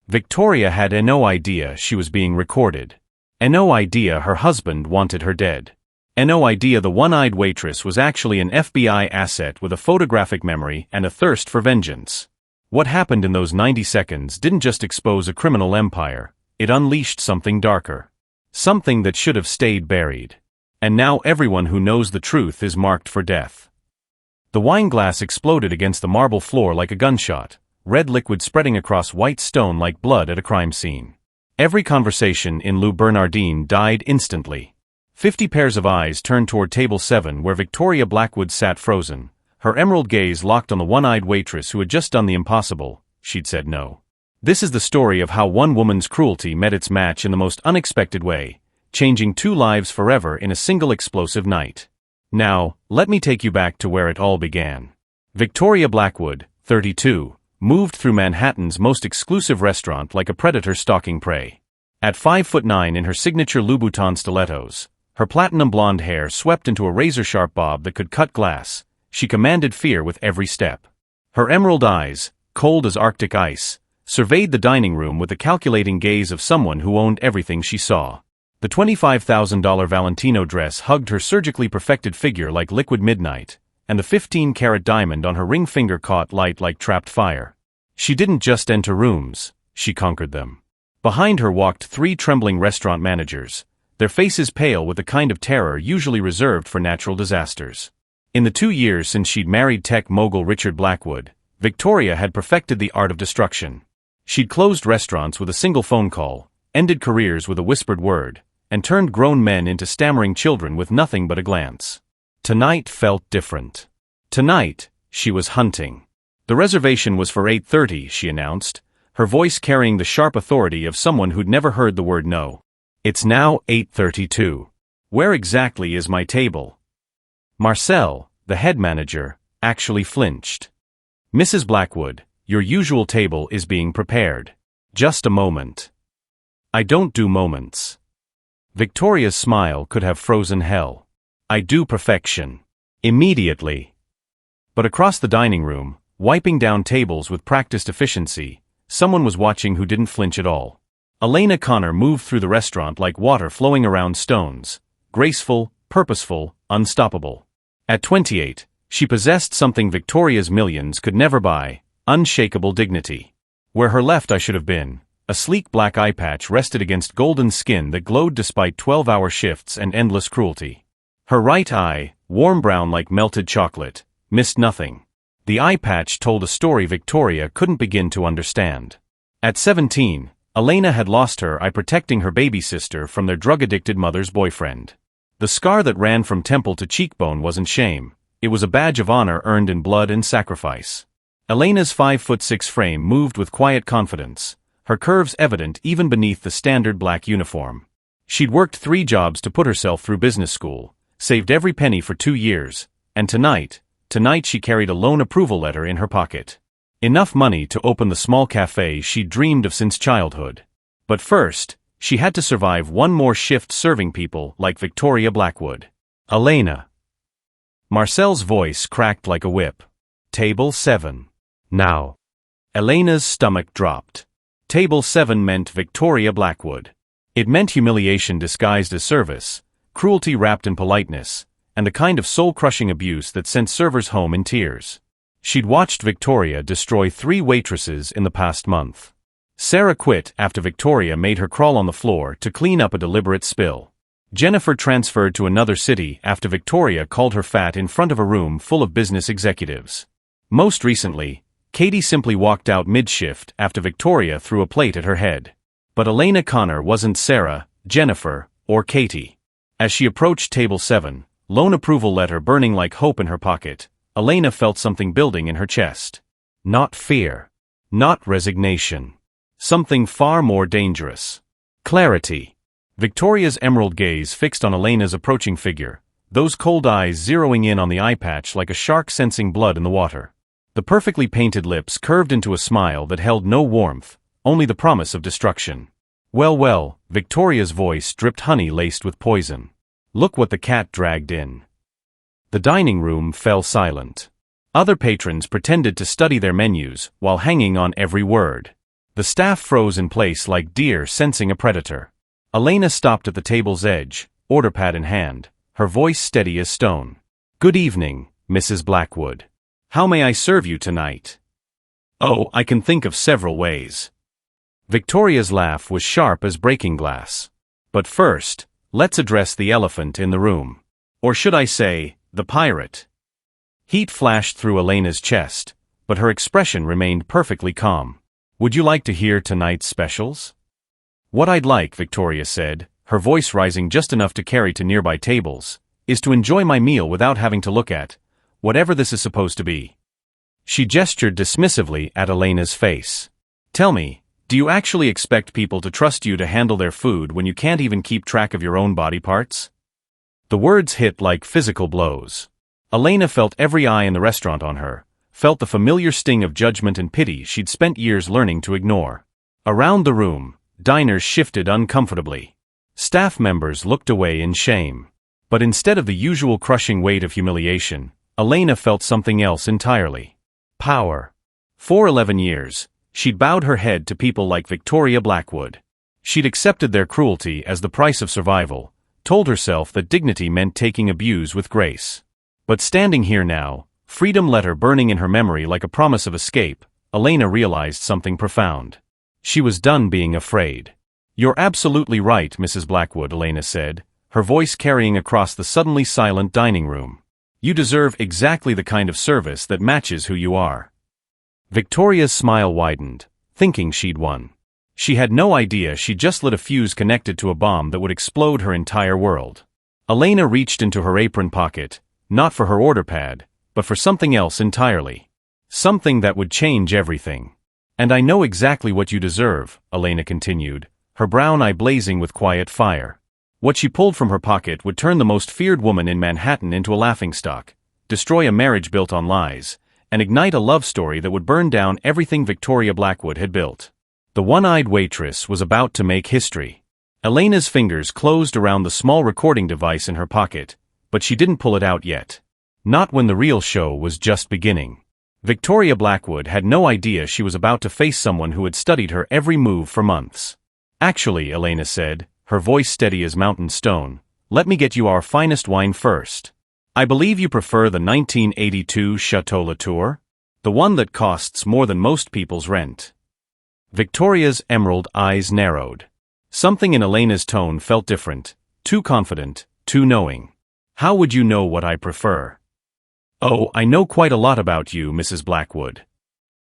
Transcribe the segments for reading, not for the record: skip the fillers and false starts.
Victoria had no idea she was being recorded. No idea her husband wanted her dead. No idea the one-eyed waitress was actually an FBI asset with a photographic memory and a thirst for vengeance. What happened in those 90 seconds didn't just expose a criminal empire, it unleashed something darker. Something that should have stayed buried. And now everyone who knows the truth is marked for death. The wine glass exploded against the marble floor like a gunshot, red liquid spreading across white stone like blood at a crime scene. Every conversation in Lou Bernardine died instantly. 50 pairs of eyes turned toward table 7 where Victoria Blackwood sat frozen, her emerald gaze locked on the one-eyed waitress who had just done the impossible. She'd said no. This is the story of how one woman's cruelty met its match in the most unexpected way, changing 2 lives forever in a single explosive night. Now, let me take you back to where it all began. Victoria Blackwood, 32, moved through Manhattan's most exclusive restaurant like a predator stalking prey. At 5'9" in her signature Louboutin stilettos, her platinum blonde hair swept into a razor-sharp bob that could cut glass, she commanded fear with every step. Her emerald eyes, cold as Arctic ice, surveyed the dining room with the calculating gaze of someone who owned everything she saw. The $25,000 Valentino dress hugged her surgically perfected figure like liquid midnight, and the 15-carat diamond on her ring finger caught light like trapped fire. She didn't just enter rooms, she conquered them. Behind her walked 3 trembling restaurant managers, their faces pale with the kind of terror usually reserved for natural disasters. In the 2 years since she'd married tech mogul Richard Blackwood, Victoria had perfected the art of destruction. She'd closed restaurants with a single phone call, ended careers with a whispered word, and turned grown men into stammering children with nothing but a glance. Tonight felt different. Tonight, she was hunting. The reservation was for 8:30, she announced, her voice carrying the sharp authority of someone who'd never heard the word no. It's now 8:32. Where exactly is my table? Marcel, the head manager, actually flinched. Mrs. Blackwood, your usual table is being prepared. Just a moment. I don't do moments. Victoria's smile could have frozen hell. I do perfection. Immediately. But across the dining room, wiping down tables with practiced efficiency, someone was watching who didn't flinch at all. Elena Connor moved through the restaurant like water flowing around stones, graceful, purposeful, unstoppable. At 28, she possessed something Victoria's millions could never buy, unshakable dignity. Where her left eye should have been, a sleek black eye patch rested against golden skin that glowed despite 12-hour shifts and endless cruelty. Her right eye, warm brown like melted chocolate, missed nothing. The eye patch told a story Victoria couldn't begin to understand. At 17, Elena had lost her eye protecting her baby sister from their drug-addicted mother's boyfriend. The scar that ran from temple to cheekbone wasn't shame, it was a badge of honor earned in blood and sacrifice. Elena's 5'6" frame moved with quiet confidence, her curves evident even beneath the standard black uniform. She'd worked 3 jobs to put herself through business school, saved every penny for 2 years, and tonight she carried a loan approval letter in her pocket. Enough money to open the small cafe she'd dreamed of since childhood. But first, she had to survive one more shift serving people like Victoria Blackwood. Elena. Marcel's voice cracked like a whip. Table 7. Now. Elena's stomach dropped. Table 7 meant Victoria Blackwood. It meant humiliation disguised as service, cruelty wrapped in politeness, and the kind of soul-crushing abuse that sent servers home in tears. She'd watched Victoria destroy 3 waitresses in the past month. Sarah quit after Victoria made her crawl on the floor to clean up a deliberate spill. Jennifer transferred to another city after Victoria called her fat in front of a room full of business executives. Most recently, Katie simply walked out mid-shift after Victoria threw a plate at her head. But Elena Connor wasn't Sarah, Jennifer, or Katie. As she approached table 7, loan approval letter burning like hope in her pocket, Elena felt something building in her chest. Not fear. Not resignation. Something far more dangerous. Clarity. Victoria's emerald gaze fixed on Elena's approaching figure, those cold eyes zeroing in on the eye patch like a shark sensing blood in the water. The perfectly painted lips curved into a smile that held no warmth, only the promise of destruction. Well, Victoria's voice dripped honey laced with poison. Look what the cat dragged in. The dining room fell silent. Other patrons pretended to study their menus while hanging on every word. The staff froze in place like deer sensing a predator. Elena stopped at the table's edge, order pad in hand, her voice steady as stone. "Good evening, Mrs. Blackwood. How may I serve you tonight?" "Oh, I can think of several ways." Victoria's laugh was sharp as breaking glass. "But first, let's address the elephant in the room. Or should I say, the pirate?" Heat flashed through Elena's chest, but her expression remained perfectly calm. "Would you like to hear tonight's specials?" "What I'd like," Victoria said, her voice rising just enough to carry to nearby tables, "is to enjoy my meal without having to look at whatever this is supposed to be." She gestured dismissively at Elena's face. "Tell me, do you actually expect people to trust you to handle their food when you can't even keep track of your own body parts?" The words hit like physical blows. Elena felt every eye in the restaurant on her, felt the familiar sting of judgment and pity she'd spent years learning to ignore. Around the room, diners shifted uncomfortably. Staff members looked away in shame. But instead of the usual crushing weight of humiliation, Elena felt something else entirely. Power. For 11 years, she'd bowed her head to people like Victoria Blackwood. She'd accepted their cruelty as the price of survival, told herself that dignity meant taking abuse with grace. But standing here now, freedom letter burning in her memory like a promise of escape, Elena realized something profound. She was done being afraid. "You're absolutely right, Mrs. Blackwood," Elena said, her voice carrying across the suddenly silent dining room. "You deserve exactly the kind of service that matches who you are." Victoria's smile widened, thinking she'd won. She had no idea she'd just lit a fuse connected to a bomb that would explode her entire world. Elena reached into her apron pocket, not for her order pad, but for something else entirely. Something that would change everything. "And I know exactly what you deserve," Elena continued, her brown eye blazing with quiet fire. What she pulled from her pocket would turn the most feared woman in Manhattan into a laughingstock, destroy a marriage built on lies, and ignite a love story that would burn down everything Victoria Blackwood had built. The one-eyed waitress was about to make history. Elena's fingers closed around the small recording device in her pocket, but she didn't pull it out yet. Not when the real show was just beginning. Victoria Blackwood had no idea she was about to face someone who had studied her every move for months. "Actually," Elena said, her voice steady as mountain stone, "let me get you our finest wine first. I believe you prefer the 1982 Chateau Latour? The one that costs more than most people's rent." Victoria's emerald eyes narrowed. Something in Elena's tone felt different, too confident, too knowing. "How would you know what I prefer?" "Oh, I know quite a lot about you, Mrs. Blackwood."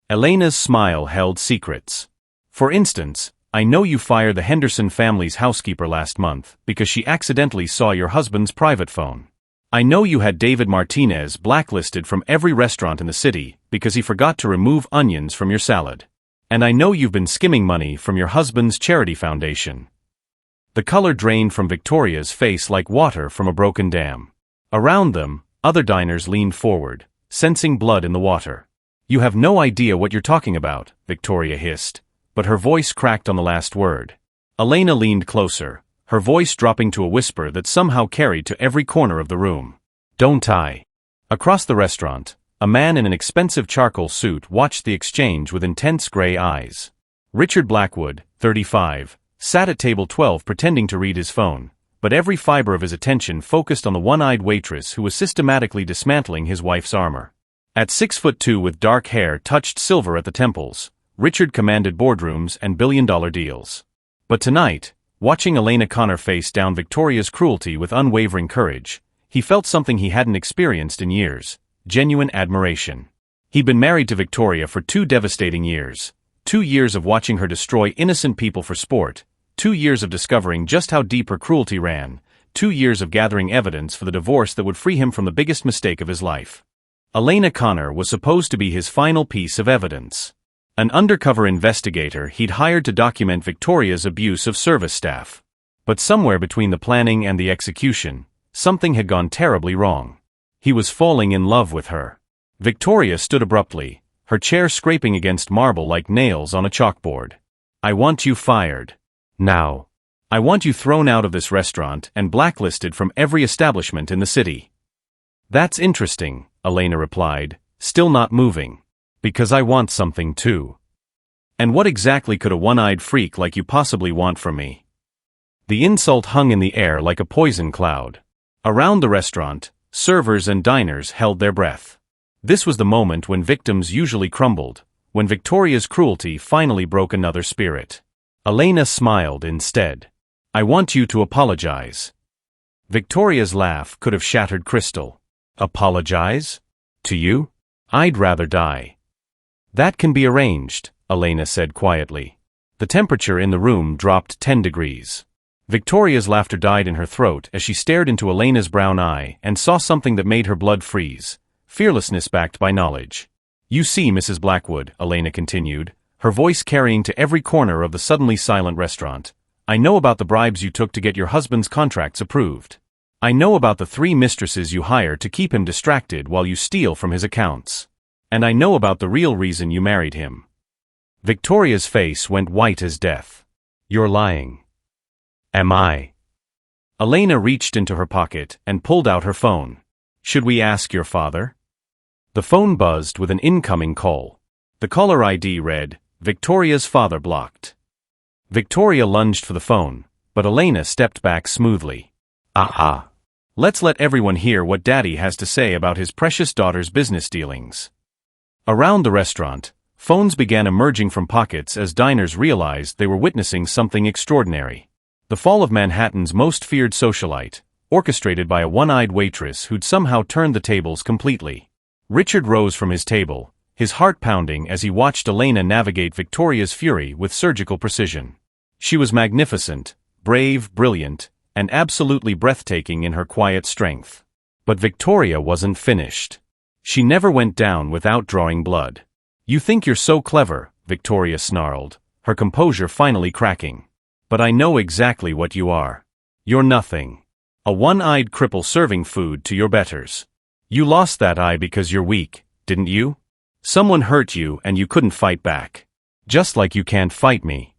Elena's smile held secrets. "For instance, I know you fired the Henderson family's housekeeper last month because she accidentally saw your husband's private phone. I know you had David Martinez blacklisted from every restaurant in the city because he forgot to remove onions from your salad. And I know you've been skimming money from your husband's charity foundation." The color drained from Victoria's face like water from a broken dam. Around them, other diners leaned forward, sensing blood in the water. "You have no idea what you're talking about," Victoria hissed, but her voice cracked on the last word. Elena leaned closer, her voice dropping to a whisper that somehow carried to every corner of the room. "Don't I?" Across the restaurant, a man in an expensive charcoal suit watched the exchange with intense gray eyes. Richard Blackwood, 35, sat at table 12 pretending to read his phone, but every fiber of his attention focused on the one-eyed waitress who was systematically dismantling his wife's armor. At 6'2" with dark hair touched silver at the temples, Richard commanded boardrooms and billion-dollar deals. But tonight, watching Elena Connor face down Victoria's cruelty with unwavering courage, he felt something he hadn't experienced in years: genuine admiration. He'd been married to Victoria for 2 devastating years, 2 years of watching her destroy innocent people for sport, 2 years of discovering just how deep her cruelty ran, 2 years of gathering evidence for the divorce that would free him from the biggest mistake of his life. Elena Connor was supposed to be his final piece of evidence. An undercover investigator he'd hired to document Victoria's abuse of service staff. But somewhere between the planning and the execution, something had gone terribly wrong. He was falling in love with her. Victoria stood abruptly, her chair scraping against marble like nails on a chalkboard. "I want you fired. Now. I want you thrown out of this restaurant and blacklisted from every establishment in the city." "That's interesting," Elena replied, still not moving. "Because I want something too." And what exactly could a one-eyed freak like you possibly want from me? The insult hung in the air like a poison cloud. Around the restaurant, servers and diners held their breath. This was the moment when victims usually crumbled, when Victoria's cruelty finally broke another spirit. Elena smiled instead. I want you to apologize. Victoria's laugh could have shattered crystal. Apologize? To you? I'd rather die. That can be arranged, Elena said quietly. The temperature in the room dropped 10 degrees. Victoria's laughter died in her throat as she stared into Elena's brown eye and saw something that made her blood freeze. Fearlessness backed by knowledge. You see, Mrs. Blackwood, Elena continued, her voice carrying to every corner of the suddenly silent restaurant. I know about the bribes you took to get your husband's contracts approved. I know about the 3 mistresses you hire to keep him distracted while you steal from his accounts. And I know about the real reason you married him. Victoria's face went white as death. You're lying. Am I? Elena reached into her pocket and pulled out her phone. Should we ask your father? The phone buzzed with an incoming call. The caller ID read, Victoria's father blocked. Victoria lunged for the phone, but Elena stepped back smoothly. Let's let everyone hear what Daddy has to say about his precious daughter's business dealings. Around the restaurant, phones began emerging from pockets as diners realized they were witnessing something extraordinary. The fall of Manhattan's most feared socialite, orchestrated by a one-eyed waitress who'd somehow turned the tables completely. Richard rose from his table, his heart pounding as he watched Elena navigate Victoria's fury with surgical precision. She was magnificent, brave, brilliant, and absolutely breathtaking in her quiet strength. But Victoria wasn't finished. She never went down without drawing blood. You think you're so clever, Victoria snarled, her composure finally cracking. But I know exactly what you are. You're nothing. A one-eyed cripple serving food to your betters. You lost that eye because you're weak, didn't you? Someone hurt you and you couldn't fight back. Just like you can't fight me.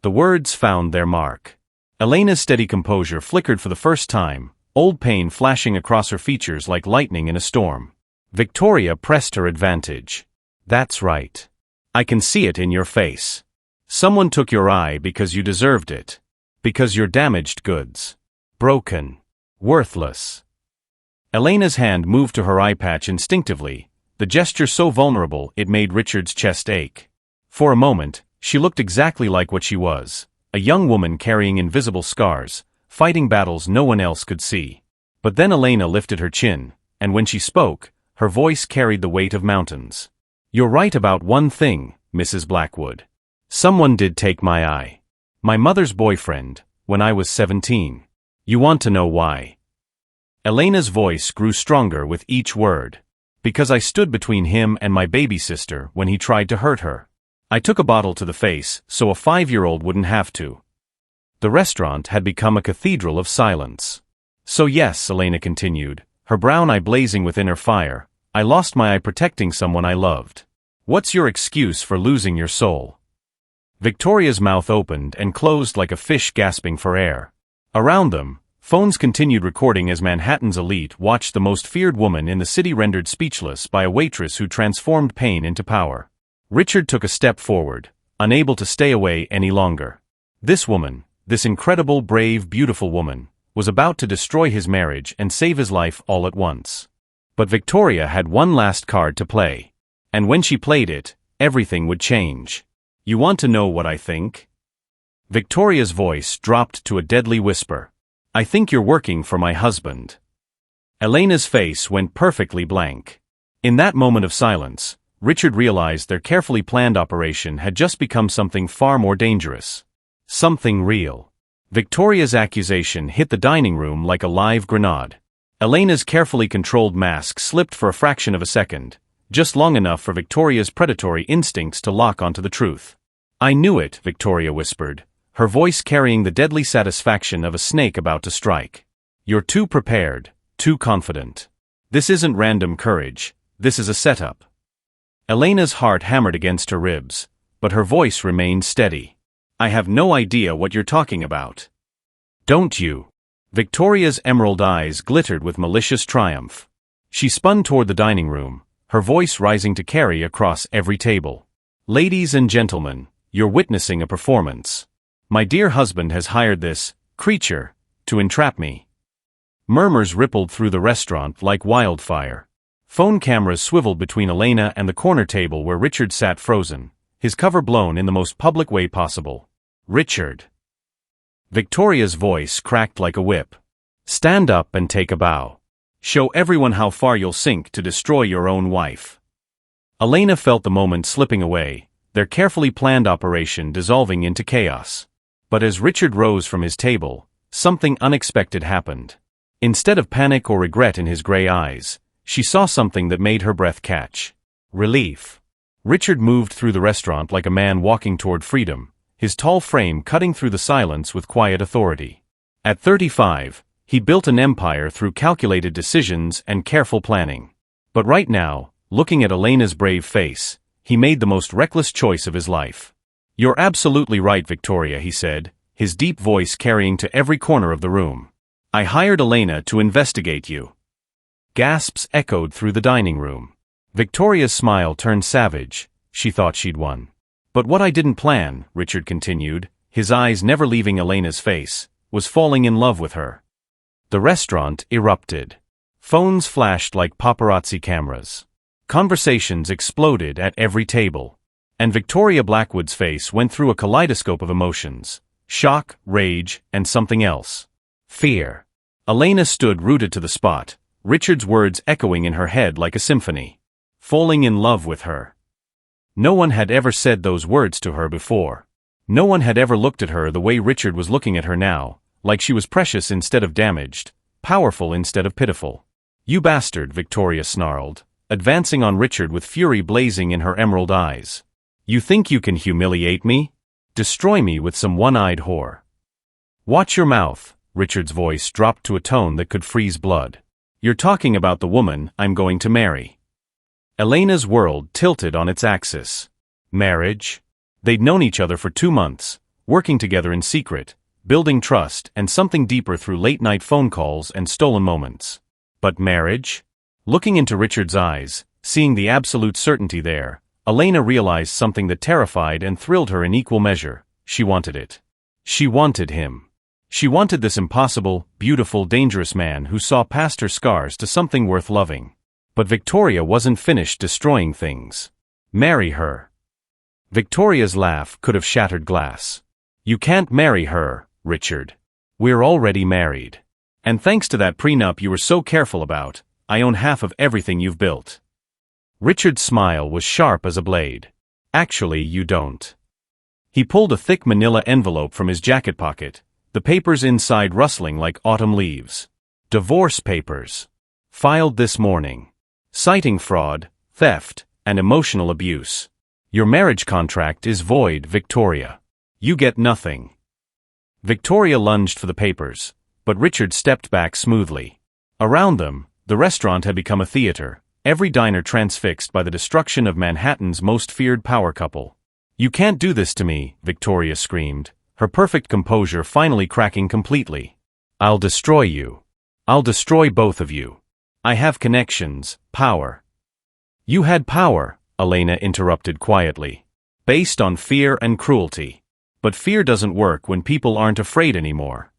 The words found their mark. Elena's steady composure flickered for the first time, old pain flashing across her features like lightning in a storm. Victoria pressed her advantage. That's right. I can see it in your face. Someone took your eye because you deserved it. Because you're damaged goods. Broken. Worthless. Elena's hand moved to her eye patch instinctively, the gesture so vulnerable it made Richard's chest ache. For a moment, she looked exactly like what she was, a young woman carrying invisible scars, fighting battles no one else could see. But then Elena lifted her chin, and when she spoke, her voice carried the weight of mountains. You're right about one thing, Mrs. Blackwood. Someone did take my eye. My mother's boyfriend, when I was 17. You want to know why? Elena's voice grew stronger with each word. Because I stood between him and my baby sister when he tried to hurt her. I took a bottle to the face so a 5-year-old wouldn't have to. The restaurant had become a cathedral of silence. So yes, Elena continued, her brown eye blazing within her fire, I lost my eye protecting someone I loved. What's your excuse for losing your soul? Victoria's mouth opened and closed like a fish gasping for air. Around them, phones continued recording as Manhattan's elite watched the most feared woman in the city rendered speechless by a waitress who transformed pain into power. Richard took a step forward, unable to stay away any longer. This woman, this incredible, brave, beautiful woman, was about to destroy his marriage and save his life all at once. But Victoria had one last card to play. And when she played it, everything would change. You want to know what I think? Victoria's voice dropped to a deadly whisper. I think you're working for my husband. Elena's face went perfectly blank. In that moment of silence, Richard realized their carefully planned operation had just become something far more dangerous. Something real. Victoria's accusation hit the dining room like a live grenade. Elena's carefully controlled mask slipped for a fraction of a second, just long enough for Victoria's predatory instincts to lock onto the truth. I knew it, Victoria whispered, her voice carrying the deadly satisfaction of a snake about to strike. You're too prepared, too confident. This isn't random courage, this is a setup. Elena's heart hammered against her ribs, but her voice remained steady. I have no idea what you're talking about. Don't you? Victoria's emerald eyes glittered with malicious triumph. She spun toward the dining room, her voice rising to carry across every table. Ladies and gentlemen, you're witnessing a performance. My dear husband has hired this creature to entrap me. Murmurs rippled through the restaurant like wildfire. Phone cameras swiveled between Elena and the corner table where Richard sat frozen, his cover blown in the most public way possible. Richard. Victoria's voice cracked like a whip. Stand up and take a bow. Show everyone how far you'll sink to destroy your own wife. Elena felt the moment slipping away, their carefully planned operation dissolving into chaos. But as Richard rose from his table, something unexpected happened. Instead of panic or regret in his gray eyes, she saw something that made her breath catch. Relief. Richard moved through the restaurant like a man walking toward freedom, his tall frame cutting through the silence with quiet authority. At 35, he built an empire through calculated decisions and careful planning. But right now, looking at Elena's brave face, he made the most reckless choice of his life. You're absolutely right, Victoria, he said, his deep voice carrying to every corner of the room. I hired Elena to investigate you. Gasps echoed through the dining room. Victoria's smile turned savage. She thought she'd won. But what I didn't plan, Richard continued, his eyes never leaving Elena's face, was falling in love with her. The restaurant erupted. Phones flashed like paparazzi cameras. Conversations exploded at every table. And Victoria Blackwood's face went through a kaleidoscope of emotions. Shock, rage, and something else. Fear. Elena stood rooted to the spot, Richard's words echoing in her head like a symphony. Falling in love with her. No one had ever said those words to her before. No one had ever looked at her the way Richard was looking at her now, like she was precious instead of damaged, powerful instead of pitiful. You bastard, Victoria snarled, advancing on Richard with fury blazing in her emerald eyes. You think you can humiliate me? Destroy me with some one-eyed whore. Watch your mouth, Richard's voice dropped to a tone that could freeze blood. You're talking about the woman I'm going to marry. Elena's world tilted on its axis. Marriage? They'd known each other for 2 months, working together in secret, building trust and something deeper through late-night phone calls and stolen moments. But marriage? Looking into Richard's eyes, seeing the absolute certainty there, Elena realized something that terrified and thrilled her in equal measure. She wanted it. She wanted him. She wanted this impossible, beautiful, dangerous man who saw past her scars to something worth loving. But Victoria wasn't finished destroying things. Marry her. Victoria's laugh could have shattered glass. You can't marry her, Richard. We're already married. And thanks to that prenup you were so careful about, I own half of everything you've built. Richard's smile was sharp as a blade. Actually, you don't. He pulled a thick manila envelope from his jacket pocket, the papers inside rustling like autumn leaves. Divorce papers. Filed this morning. Citing fraud, theft, and emotional abuse. Your marriage contract is void, Victoria. You get nothing. Victoria lunged for the papers, but Richard stepped back smoothly. Around them, the restaurant had become a theater, every diner transfixed by the destruction of Manhattan's most feared power couple. You can't do this to me, Victoria screamed, her perfect composure finally cracking completely. I'll destroy you. I'll destroy both of you. I have connections, power. You had power, Elena interrupted quietly. Based on fear and cruelty. But fear doesn't work when people aren't afraid anymore.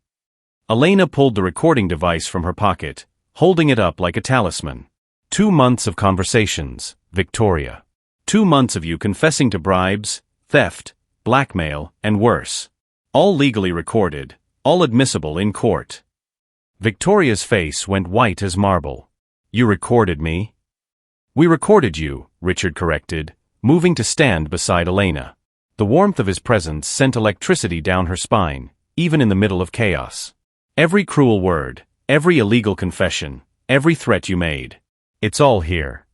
Elena pulled the recording device from her pocket, holding it up like a talisman. 2 months of conversations, Victoria. 2 months of you confessing to bribes, theft, blackmail, and worse. All legally recorded, all admissible in court. Victoria's face went white as marble. You recorded me? We recorded you, Richard corrected, moving to stand beside Elena. The warmth of his presence sent electricity down her spine, even in the middle of chaos. Every cruel word, every illegal confession, every threat you made. It's all here.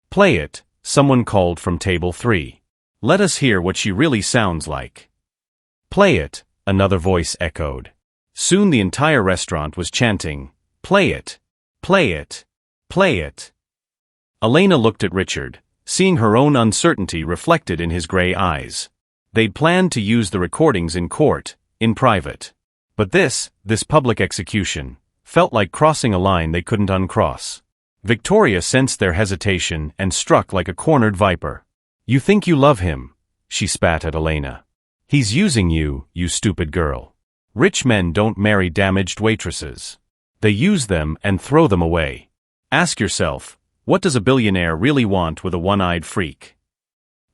Play it, someone called from table 3. Let us hear what she really sounds like. Play it, another voice echoed. Soon the entire restaurant was chanting, play it, play it, play it. Elena looked at Richard, seeing her own uncertainty reflected in his gray eyes. They'd planned to use the recordings in court, in private. But this public execution, felt like crossing a line they couldn't uncross. Victoria sensed their hesitation and struck like a cornered viper. You think you love him, she spat at Elena. He's using you, you stupid girl. Rich men don't marry damaged waitresses. They use them and throw them away. Ask yourself, what does a billionaire really want with a one-eyed freak?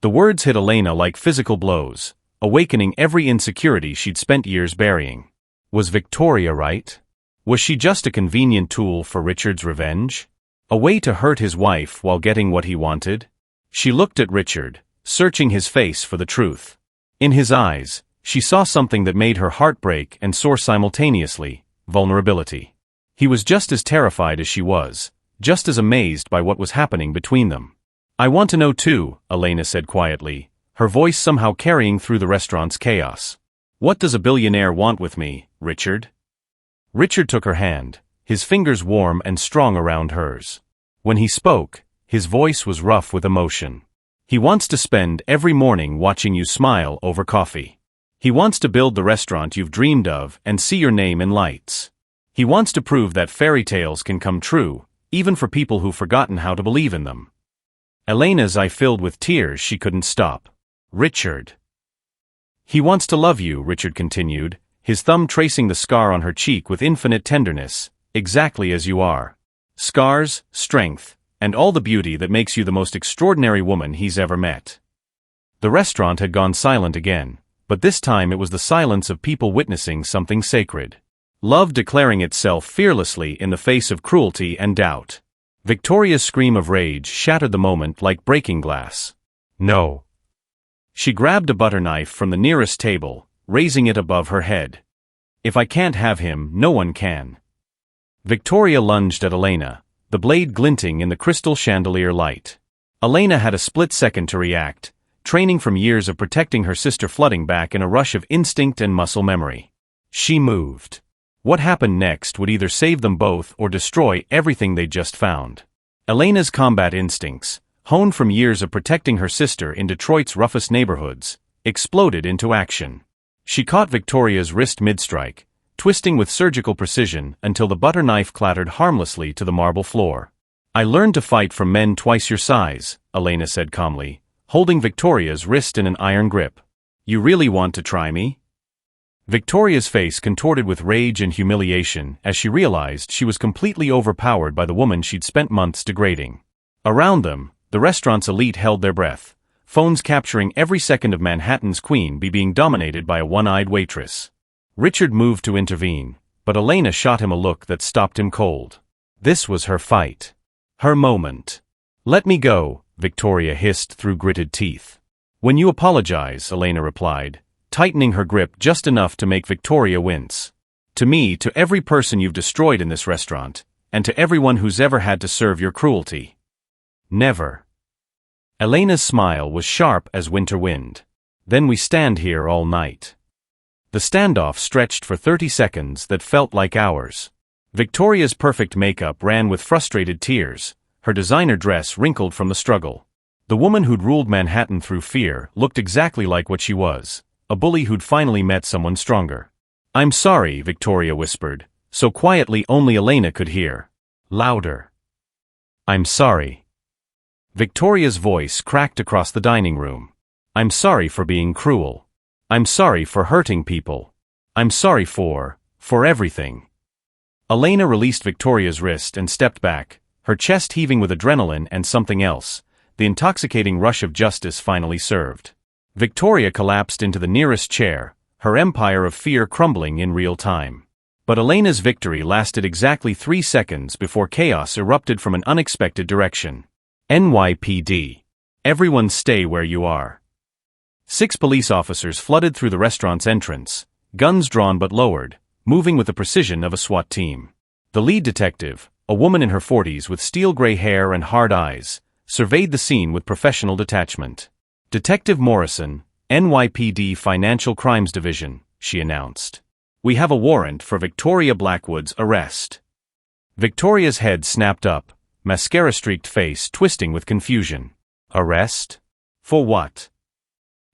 The words hit Elena like physical blows, awakening every insecurity she'd spent years burying. Was Victoria right? Was she just a convenient tool for Richard's revenge? A way to hurt his wife while getting what he wanted? She looked at Richard, searching his face for the truth. In his eyes, she saw something that made her heart break and soar simultaneously: vulnerability. He was just as terrified as she was, just as amazed by what was happening between them. I want to know too, Elena said quietly, her voice somehow carrying through the restaurant's chaos. What does a billionaire want with me, Richard? Richard took her hand, his fingers warm and strong around hers. When he spoke, his voice was rough with emotion. He wants to spend every morning watching you smile over coffee. He wants to build the restaurant you've dreamed of and see your name in lights. He wants to prove that fairy tales can come true, even for people who've forgotten how to believe in them. Elena's eye filled with tears she couldn't stop. Richard. He wants to love you, Richard continued, his thumb tracing the scar on her cheek with infinite tenderness, exactly as you are. Scars, strength, and all the beauty that makes you the most extraordinary woman he's ever met. The restaurant had gone silent again, but this time it was the silence of people witnessing something sacred. Love declaring itself fearlessly in the face of cruelty and doubt. Victoria's scream of rage shattered the moment like breaking glass. No. She grabbed a butter knife from the nearest table, raising it above her head. If I can't have him, no one can. Victoria lunged at Elena, the blade glinting in the crystal chandelier light. Elena had a split second to react, training from years of protecting her sister flooding back in a rush of instinct and muscle memory. She moved. What happened next would either save them both or destroy everything they'd just found. Elena's combat instincts, honed from years of protecting her sister in Detroit's roughest neighborhoods, exploded into action. She caught Victoria's wrist mid-strike, twisting with surgical precision until the butter knife clattered harmlessly to the marble floor. I learned to fight from men twice your size, Elena said calmly, holding Victoria's wrist in an iron grip. You really want to try me? Victoria's face contorted with rage and humiliation as she realized she was completely overpowered by the woman she'd spent months degrading. Around them, the restaurant's elite held their breath, phones capturing every second of Manhattan's queen being dominated by a one-eyed waitress. Richard moved to intervene, but Elena shot him a look that stopped him cold. This was her fight. Her moment. Let me go, Victoria hissed through gritted teeth. When you apologize, Elena replied, tightening her grip just enough to make Victoria wince. To me, to every person you've destroyed in this restaurant, and to everyone who's ever had to serve your cruelty. Never. Elena's smile was sharp as winter wind. Then we stand here all night. The standoff stretched for 30 seconds that felt like hours. Victoria's perfect makeup ran with frustrated tears, her designer dress wrinkled from the struggle. The woman who'd ruled Manhattan through fear looked exactly like what she was, a bully who'd finally met someone stronger. I'm sorry, Victoria whispered, so quietly only Elena could hear. Louder. I'm sorry. Victoria's voice cracked across the dining room. I'm sorry for being cruel. I'm sorry for hurting people. I'm sorry for everything. Elena released Victoria's wrist and stepped back, her chest heaving with adrenaline and something else. The intoxicating rush of justice finally served. Victoria collapsed into the nearest chair, her empire of fear crumbling in real time. But Elena's victory lasted exactly 3 seconds before chaos erupted from an unexpected direction. NYPD. Everyone stay where you are. 6 police officers flooded through the restaurant's entrance, guns drawn but lowered, moving with the precision of a SWAT team. The lead detective, a woman in her 40s with steel-gray hair and hard eyes, surveyed the scene with professional detachment. Detective Morrison, NYPD Financial Crimes Division, she announced. We have a warrant for Victoria Blackwood's arrest. Victoria's head snapped up, mascara-streaked face twisting with confusion. Arrest? For what?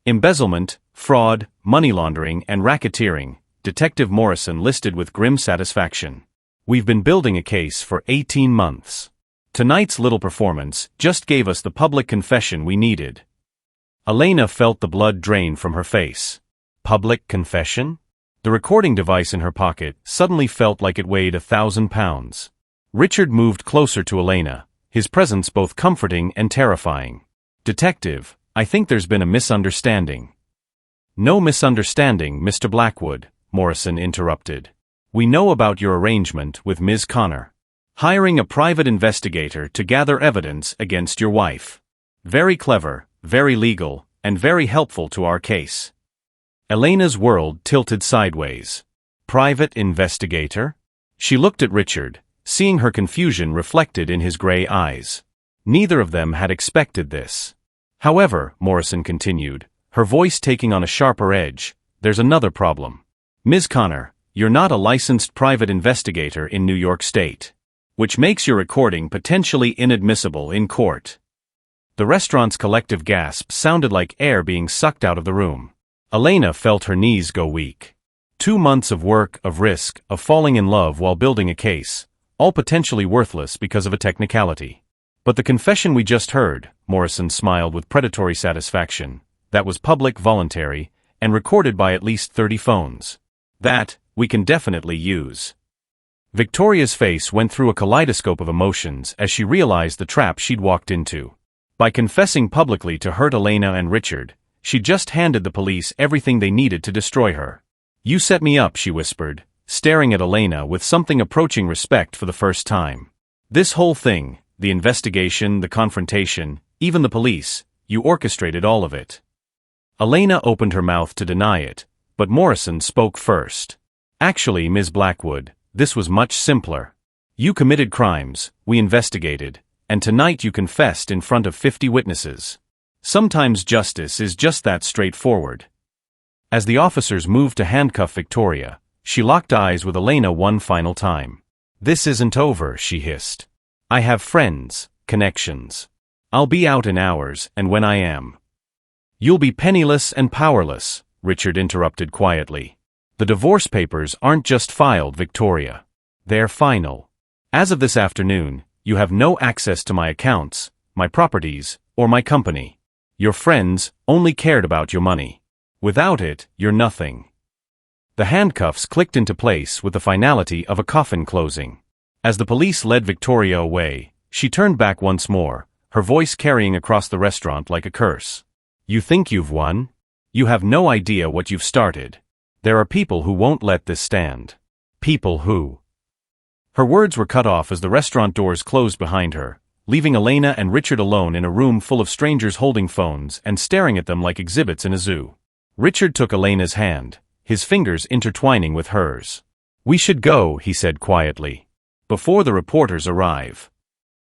Embezzlement, fraud, money laundering, and racketeering, Detective Morrison listed with grim satisfaction. We've been building a case for 18 months. Tonight's little performance just gave us the public confession we needed. Elena felt the blood drain from her face. Public confession? The recording device in her pocket suddenly felt like it weighed 1,000 pounds. Richard moved closer to Elena, his presence both comforting and terrifying. "Detective, I think there's been a misunderstanding." "No misunderstanding, Mr. Blackwood," Morrison interrupted. "We know about your arrangement with Ms. Connor. Hiring a private investigator to gather evidence against your wife. Very clever, very legal, and very helpful to our case." Elena's world tilted sideways. Private investigator? She looked at Richard, seeing her confusion reflected in his gray eyes. Neither of them had expected this. "However," Morrison continued, her voice taking on a sharper edge, "there's another problem. Ms. Connor, you're not a licensed private investigator in New York State, which makes your recording potentially inadmissible in court." The restaurant's collective gasp sounded like air being sucked out of the room. Elena felt her knees go weak. 2 months of work, of risk, of falling in love while building a case, all potentially worthless because of a technicality. "But the confession we just heard," Morrison smiled with predatory satisfaction, "that was public, voluntary, and recorded by at least 30 phones. That, we can definitely use." Victoria's face went through a kaleidoscope of emotions as she realized the trap she'd walked into. By confessing publicly to hurt Elena and Richard, she just handed the police everything they needed to destroy her. "You set me up," she whispered, staring at Elena with something approaching respect for the first time. "This whole thing, the investigation, the confrontation, even the police, you orchestrated all of it." Elena opened her mouth to deny it, but Morrison spoke first. "Actually, Ms. Blackwood, this was much simpler. You committed crimes, we investigated, and tonight you confessed in front of 50 witnesses. Sometimes justice is just that straightforward." As the officers moved to handcuff Victoria, she locked eyes with Elena one final time. "This isn't over," she hissed. "I have friends, connections. I'll be out in hours, and when I am." "You'll be penniless and powerless," Richard interrupted quietly. "The divorce papers aren't just filed, Victoria. They're final. As of this afternoon, you have no access to my accounts, my properties, or my company. Your friends only cared about your money. Without it, you're nothing." The handcuffs clicked into place with the finality of a coffin closing. As the police led Victoria away, she turned back once more, her voice carrying across the restaurant like a curse. "You think you've won? You have no idea what you've started. There are people who won't let this stand. People who—" Her words were cut off as the restaurant doors closed behind her, leaving Elena and Richard alone in a room full of strangers holding phones and staring at them like exhibits in a zoo. Richard took Elena's hand, his fingers intertwining with hers. "We should go," he said quietly, "before the reporters arrive."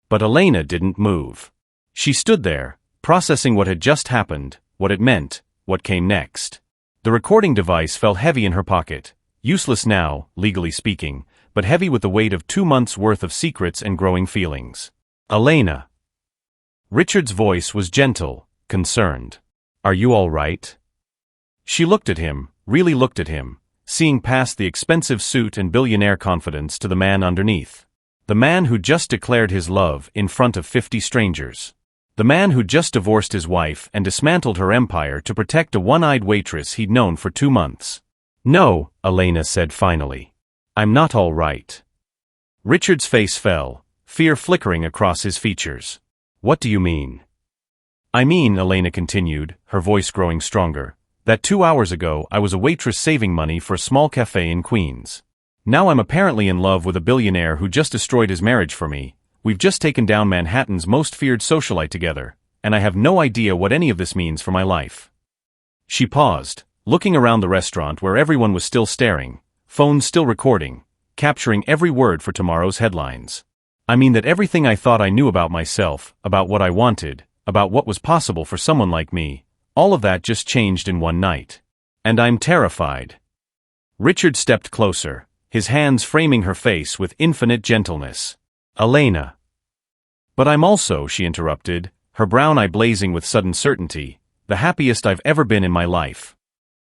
But Elena didn't move. She stood there, processing what had just happened, what it meant, what came next. The recording device felt heavy in her pocket, useless now, legally speaking, but heavy with the weight of 2 months' worth of secrets and growing feelings. "Elena." Richard's voice was gentle, concerned. "Are you all right?" She looked at him, really looked at him, seeing past the expensive suit and billionaire confidence to the man underneath. The man who just declared his love in front of 50 strangers. The man who just divorced his wife and dismantled her empire to protect a one-eyed waitress he'd known for 2 months. "No," Elena said finally. "I'm not all right." Richard's face fell, fear flickering across his features. "What do you mean?" "I mean," Elena continued, her voice growing stronger, "that 2 hours ago I was a waitress saving money for a small cafe in Queens. Now I'm apparently in love with a billionaire who just destroyed his marriage for me. We've just taken down Manhattan's most feared socialite together, and I have no idea what any of this means for my life." She paused, looking around the restaurant where everyone was still staring, phones still recording, capturing every word for tomorrow's headlines. "I mean that everything I thought I knew about myself, about what I wanted, about what was possible for someone like me, all of that just changed in one night. And I'm terrified." Richard stepped closer, his hands framing her face with infinite gentleness. "Elena." "But I'm also," she interrupted, her brown eye blazing with sudden certainty, "the happiest I've ever been in my life."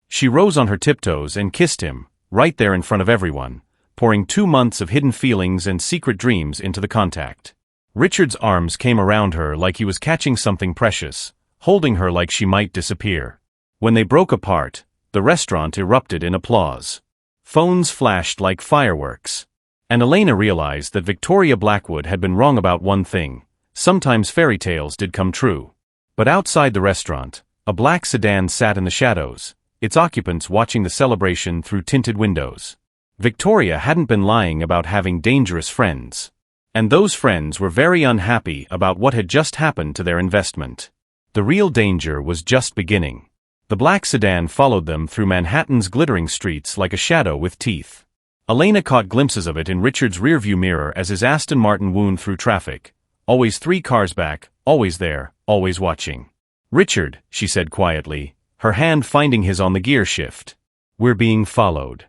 She rose on her tiptoes and kissed him, right there in front of everyone, pouring 2 months of hidden feelings and secret dreams into the contact. Richard's arms came around her like he was catching something precious, holding her like she might disappear. When they broke apart, the restaurant erupted in applause. Phones flashed like fireworks. And Elena realized that Victoria Blackwood had been wrong about one thing: sometimes fairy tales did come true. But outside the restaurant, a black sedan sat in the shadows, its occupants watching the celebration through tinted windows. Victoria hadn't been lying about having dangerous friends. And those friends were very unhappy about what had just happened to their investment. The real danger was just beginning. The black sedan followed them through Manhattan's glittering streets like a shadow with teeth. Elena caught glimpses of it in Richard's rearview mirror as his Aston Martin wound through traffic. Always 3 cars back, always there, always watching. "Richard," she said quietly, her hand finding his on the gear shift. "We're being followed."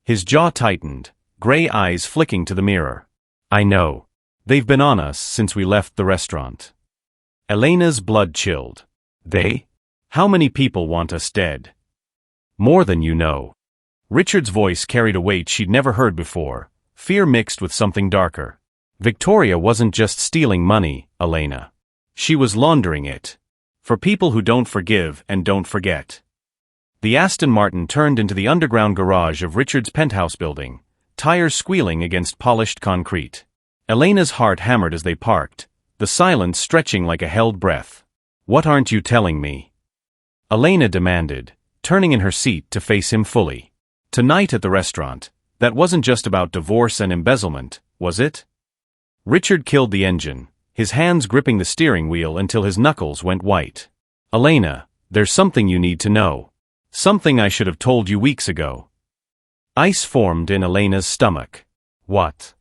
His jaw tightened, gray eyes flicking to the mirror. "I know. They've been on us since we left the restaurant." Elena's blood chilled. "They? How many people want us dead?" "More than you know." Richard's voice carried a weight she'd never heard before, fear mixed with something darker. Victoria wasn't just stealing money, Elena. She was laundering it. For people who don't forgive and don't forget. The Aston Martin turned into the underground garage of Richard's penthouse building, tires squealing against polished concrete. Elena's heart hammered as they parked, the silence stretching like a held breath. "What aren't you telling me?" Elena demanded, turning in her seat to face him fully. Tonight at the restaurant, that wasn't just about divorce and embezzlement, was it? Richard killed the engine, his hands gripping the steering wheel until his knuckles went white. "Elena, there's something you need to know. Something I should have told you weeks ago." Ice formed in Elena's stomach. "What?"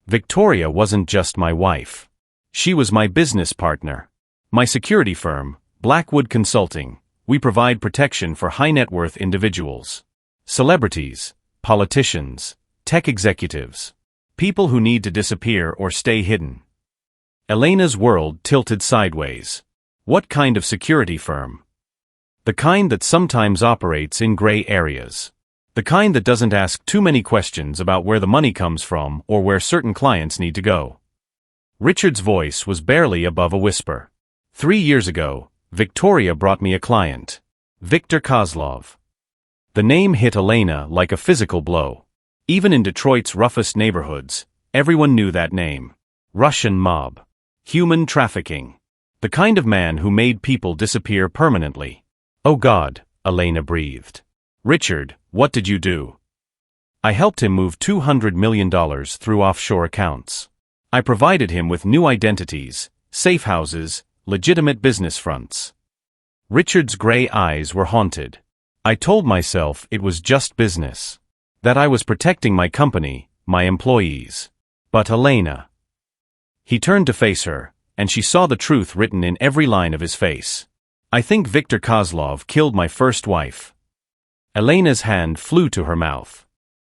"Victoria wasn't just my wife. She was my business partner. My security firm, Blackwood Consulting, we provide protection for high-net-worth individuals. Celebrities, politicians, tech executives. People who need to disappear or stay hidden." Elena's world tilted sideways. "What kind of security firm?" "The kind that sometimes operates in gray areas. The kind that doesn't ask too many questions about where the money comes from or where certain clients need to go." Richard's voice was barely above a whisper. 3 years ago, Victoria brought me a client. Viktor Kozlov. The name hit Elena like a physical blow. Even in Detroit's roughest neighborhoods, everyone knew that name. Russian mob. Human trafficking. The kind of man who made people disappear permanently. "Oh God," Elena breathed. "Richard, what did you do?" "I helped him move $200 million through offshore accounts. I provided him with new identities, safe houses, legitimate business fronts." Richard's gray eyes were haunted. "I told myself it was just business. That I was protecting my company, my employees. But Elena." He turned to face her, and she saw the truth written in every line of his face. "I think Viktor Kozlov killed my first wife." Elena's hand flew to her mouth.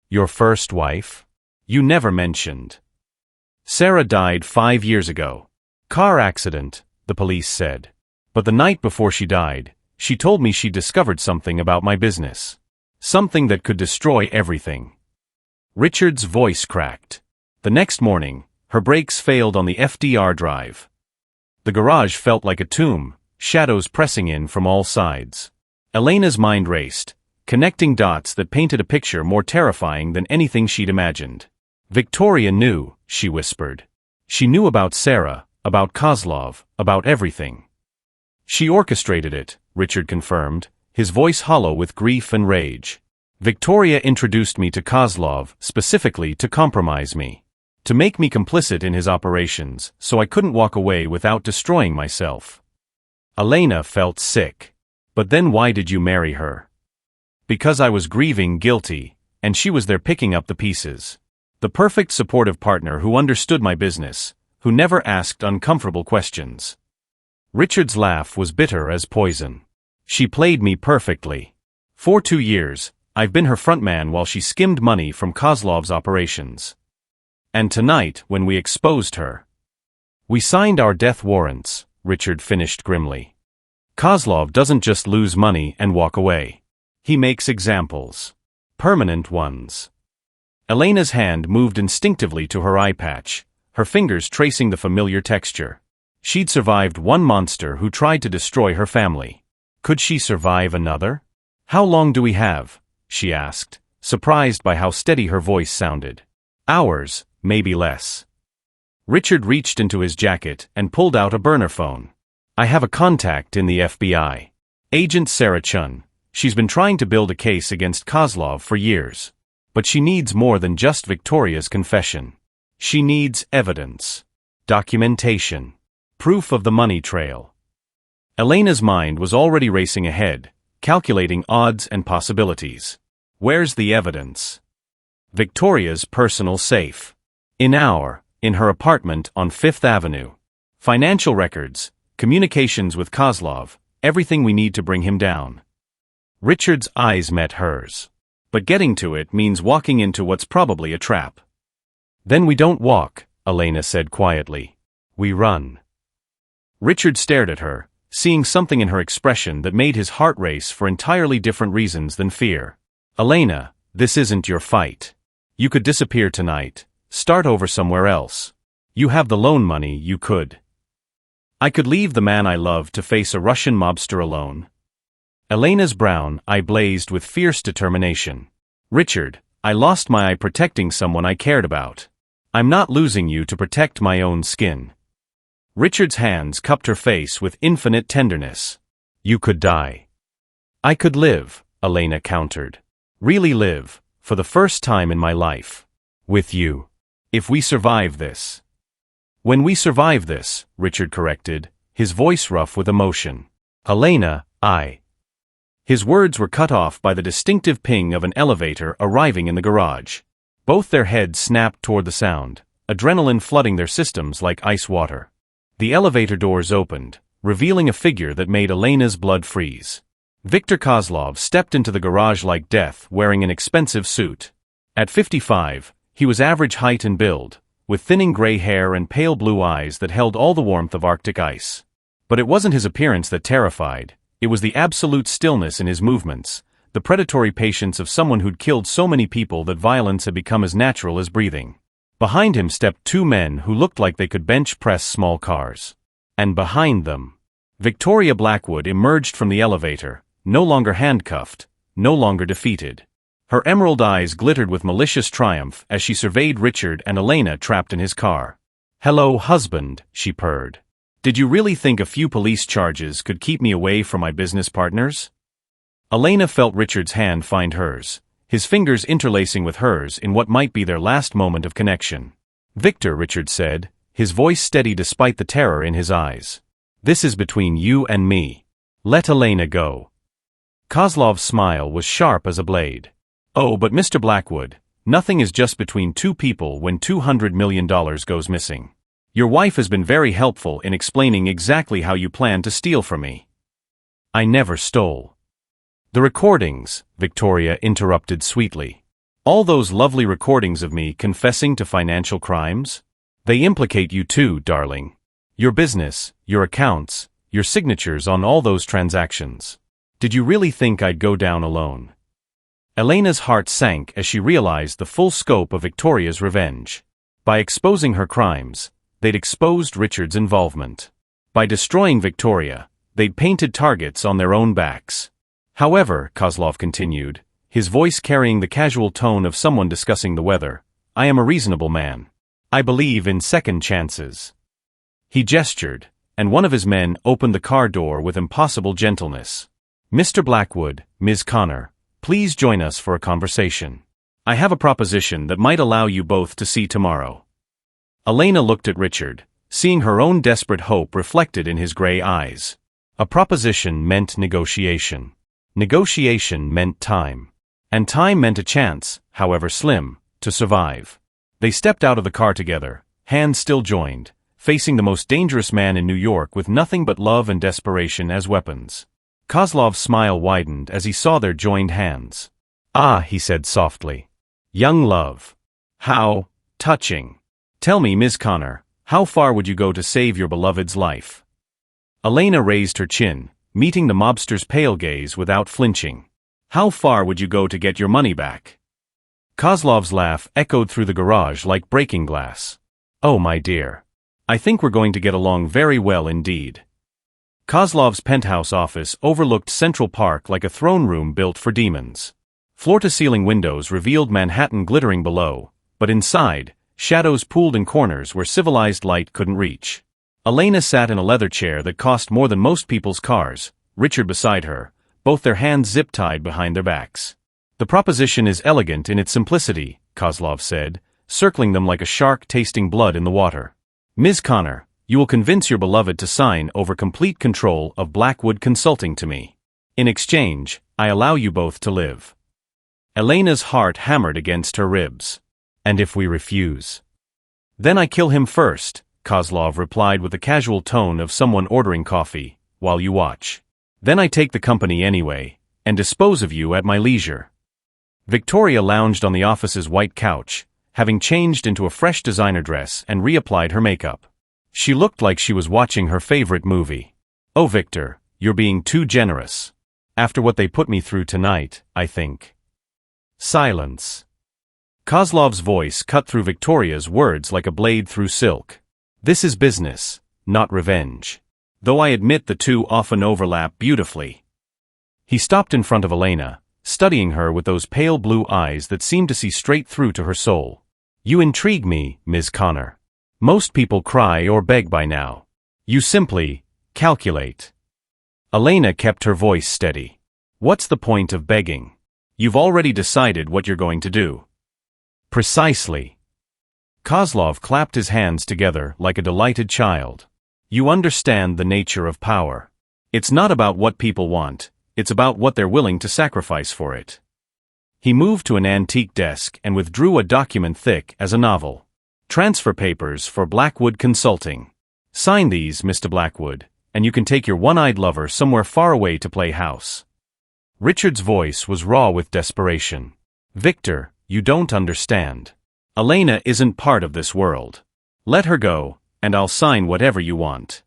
"Your first wife? You never mentioned." "Sarah died 5 years ago. Car accident," the police said. "But the night before she died, she told me she discovered something about my business. Something that could destroy everything." Richard's voice cracked. The next morning, her brakes failed on the FDR drive. The garage felt like a tomb, shadows pressing in from all sides. Elena's mind raced, connecting dots that painted a picture more terrifying than anything she'd imagined. "Victoria knew," she whispered. "She knew about Sarah, about Kozlov, about everything." "She orchestrated it," Richard confirmed, his voice hollow with grief and rage. "Victoria introduced me to Kozlov specifically to compromise me. To make me complicit in his operations, so I couldn't walk away without destroying myself." Elena felt sick. "But then why did you marry her?" "Because I was grieving guilty, and she was there picking up the pieces. The perfect supportive partner who understood my business, who never asked uncomfortable questions." Richard's laugh was bitter as poison. "She played me perfectly. For 2 years, I've been her frontman while she skimmed money from Kozlov's operations. And tonight, when we exposed her, we signed our death warrants," Richard finished grimly. "Kozlov doesn't just lose money and walk away. He makes examples. Permanent ones." Elena's hand moved instinctively to her eye patch, her fingers tracing the familiar texture. She'd survived one monster who tried to destroy her family. Could she survive another? How long do we have? She asked, surprised by how steady her voice sounded. Hours, maybe less. Richard reached into his jacket and pulled out a burner phone. I have a contact in the FBI. Agent Sarah Chun. She's been trying to build a case against Kozlov for years. But she needs more than just Victoria's confession. She needs evidence. Documentation. Proof of the money trail. Elena's mind was already racing ahead, calculating odds and possibilities. Where's the evidence? Victoria's personal safe. In her apartment on Fifth Avenue. Financial records, communications with Kozlov, everything we need to bring him down. Richard's eyes met hers. But getting to it means walking into what's probably a trap. Then we don't walk, Elena said quietly. We run. Richard stared at her, seeing something in her expression that made his heart race for entirely different reasons than fear. Elena, this isn't your fight. You could disappear tonight, start over somewhere else. You have the loan money, you could. I could leave the man I love to face a Russian mobster alone. Elena's brown eye blazed with fierce determination. Richard, I lost my eye protecting someone I cared about. I'm not losing you to protect my own skin. Richard's hands cupped her face with infinite tenderness. You could die. I could live, Elena countered. Really live, for the first time in my life. With you. If we survive this. When we survive this, Richard corrected, his voice rough with emotion. Elena, His words were cut off by the distinctive ping of an elevator arriving in the garage. Both their heads snapped toward the sound, adrenaline flooding their systems like ice water. The elevator doors opened, revealing a figure that made Elena's blood freeze. Viktor Kozlov stepped into the garage like death, wearing an expensive suit. At 55, he was average height and build, with thinning gray hair and pale blue eyes that held all the warmth of Arctic ice. But it wasn't his appearance that terrified. It was the absolute stillness in his movements, the predatory patience of someone who'd killed so many people that violence had become as natural as breathing. Behind him stepped two men who looked like they could bench press small cars. And behind them, Victoria Blackwood emerged from the elevator, no longer handcuffed, no longer defeated. Her emerald eyes glittered with malicious triumph as she surveyed Richard and Elena trapped in his car. Hello, husband, she purred. Did you really think a few police charges could keep me away from my business partners? Elena felt Richard's hand find hers, his fingers interlacing with hers in what might be their last moment of connection. Victor, Richard said, his voice steady despite the terror in his eyes. This is between you and me. Let Elena go. Kozlov's smile was sharp as a blade. Oh, but Mr. Blackwood, nothing is just between two people when $200 million goes missing. Your wife has been very helpful in explaining exactly how you plan to steal from me. I never stole. The recordings, Victoria interrupted sweetly. All those lovely recordings of me confessing to financial crimes? They implicate you too, darling. Your business, your accounts, your signatures on all those transactions. Did you really think I'd go down alone? Elena's heart sank as she realized the full scope of Victoria's revenge. By exposing her crimes, they'd exposed Richard's involvement. By destroying Victoria, they'd painted targets on their own backs. However, Kozlov continued, his voice carrying the casual tone of someone discussing the weather, I am a reasonable man. I believe in second chances. He gestured, and one of his men opened the car door with impossible gentleness. Mr. Blackwood, Ms. Connor, please join us for a conversation. I have a proposition that might allow you both to see tomorrow. Elena looked at Richard, seeing her own desperate hope reflected in his gray eyes. A proposition meant negotiation. Negotiation meant time. And time meant a chance, however slim, to survive. They stepped out of the car together, hands still joined, facing the most dangerous man in New York with nothing but love and desperation as weapons. Kozlov's smile widened as he saw their joined hands. Ah, he said softly. Young love. How touching. Tell me, Ms. Connor, how far would you go to save your beloved's life? Elena raised her chin, meeting the mobster's pale gaze without flinching. How far would you go to get your money back? Kozlov's laugh echoed through the garage like breaking glass. Oh, my dear. I think we're going to get along very well indeed. Kozlov's penthouse office overlooked Central Park like a throne room built for demons. Floor-to-ceiling windows revealed Manhattan glittering below, but inside, shadows pooled in corners where civilized light couldn't reach. Elena sat in a leather chair that cost more than most people's cars, Richard beside her, both their hands zip-tied behind their backs. The proposition is elegant in its simplicity, Kozlov said, circling them like a shark tasting blood in the water. Ms. Connor, you will convince your beloved to sign over complete control of Blackwood Consulting to me. In exchange, I allow you both to live. Elena's heart hammered against her ribs. And if we refuse? Then I kill him first, Kozlov replied with the casual tone of someone ordering coffee, while you watch. Then I take the company anyway, and dispose of you at my leisure. Victoria lounged on the office's white couch, having changed into a fresh designer dress and reapplied her makeup. She looked like she was watching her favorite movie. Oh Victor, you're being too generous. After what they put me through tonight, I think. Silence. Kozlov's voice cut through Victoria's words like a blade through silk. This is business, not revenge. Though I admit the two often overlap beautifully. He stopped in front of Elena, studying her with those pale blue eyes that seemed to see straight through to her soul. You intrigue me, Ms. Connor. Most people cry or beg by now. You simply calculate. Elena kept her voice steady. What's the point of begging? You've already decided what you're going to do. Precisely. Kozlov clapped his hands together like a delighted child. You understand the nature of power. It's not about what people want, it's about what they're willing to sacrifice for it. He moved to an antique desk and withdrew a document thick as a novel. Transfer papers for Blackwood Consulting. Sign these, Mr. Blackwood, and you can take your one-eyed lover somewhere far away to play house. Richard's voice was raw with desperation. Victor, you don't understand. Elena isn't part of this world. Let her go, and I'll sign whatever you want.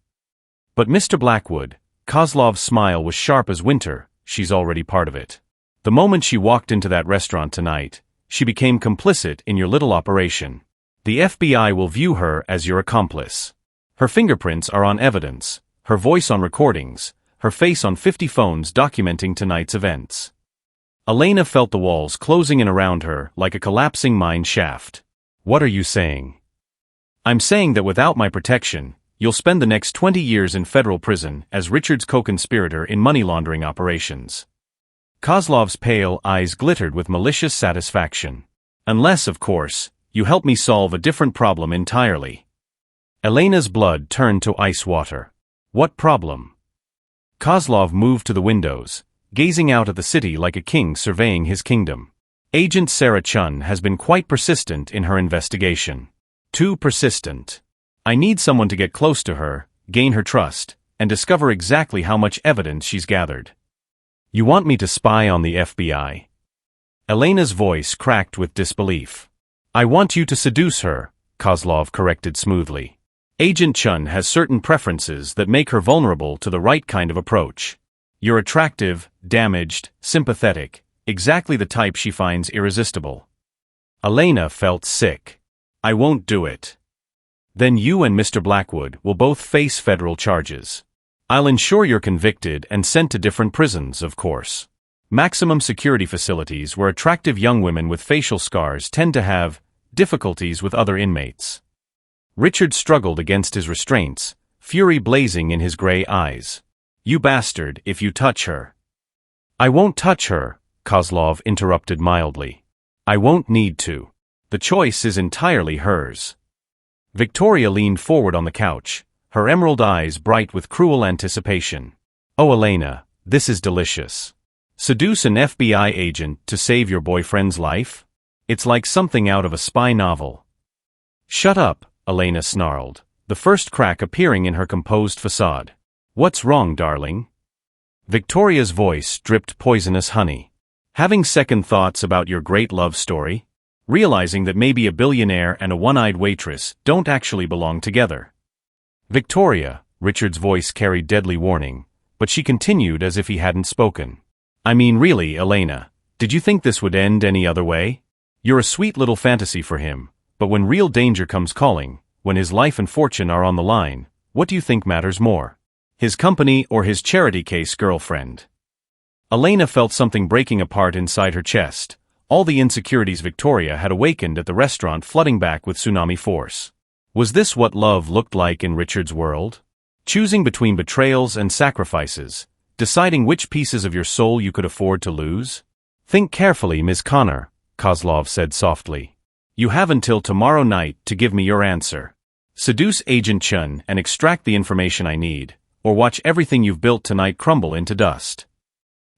But Mr. Blackwood, Kozlov's smile was sharp as winter, she's already part of it. The moment she walked into that restaurant tonight, she became complicit in your little operation. The FBI will view her as your accomplice. Her fingerprints are on evidence, her voice on recordings, her face on 50 phones documenting tonight's events. Elena felt the walls closing in around her like a collapsing mine shaft. What are you saying? I'm saying that without my protection, you'll spend the next 20 years in federal prison as Richard's co-conspirator in money laundering operations. Kozlov's pale eyes glittered with malicious satisfaction. Unless, of course, you help me solve a different problem entirely. Elena's blood turned to ice water. What problem? Kozlov moved to the windows, gazing out at the city like a king surveying his kingdom. Agent Sarah Chun has been quite persistent in her investigation. Too persistent. I need someone to get close to her, gain her trust, and discover exactly how much evidence she's gathered. You want me to spy on the FBI? Elena's voice cracked with disbelief. I want you to seduce her, Kozlov corrected smoothly. Agent Chun has certain preferences that make her vulnerable to the right kind of approach. You're attractive, damaged, sympathetic, exactly the type she finds irresistible. Elena felt sick. I won't do it. Then you and Mr. Blackwood will both face federal charges. I'll ensure you're convicted and sent to different prisons, of course. Maximum security facilities where attractive young women with facial scars tend to have difficulties with other inmates. Richard struggled against his restraints, fury blazing in his gray eyes. You bastard, if you touch her. I won't touch her, Kozlov interrupted mildly. I won't need to. The choice is entirely hers. Victoria leaned forward on the couch, her emerald eyes bright with cruel anticipation. Oh Elena, this is delicious. Seduce an FBI agent to save your boyfriend's life? It's like something out of a spy novel. Shut up, Elena snarled, the first crack appearing in her composed facade. What's wrong, darling? Victoria's voice dripped poisonous honey. Having second thoughts about your great love story? Realizing that maybe a billionaire and a one-eyed waitress don't actually belong together. Victoria, Richard's voice carried deadly warning, but she continued as if he hadn't spoken. I mean really, Elena, did you think this would end any other way? You're a sweet little fantasy for him, but when real danger comes calling, when his life and fortune are on the line, what do you think matters more? His company or his charity case girlfriend? Elena felt something breaking apart inside her chest, all the insecurities Victoria had awakened at the restaurant flooding back with tsunami force. Was this what love looked like in Richard's world? Choosing between betrayals and sacrifices, deciding which pieces of your soul you could afford to lose? Think carefully, Ms. Connor, Kozlov said softly. You have until tomorrow night to give me your answer. Seduce Agent Chun and extract the information I need, or watch everything you've built tonight crumble into dust.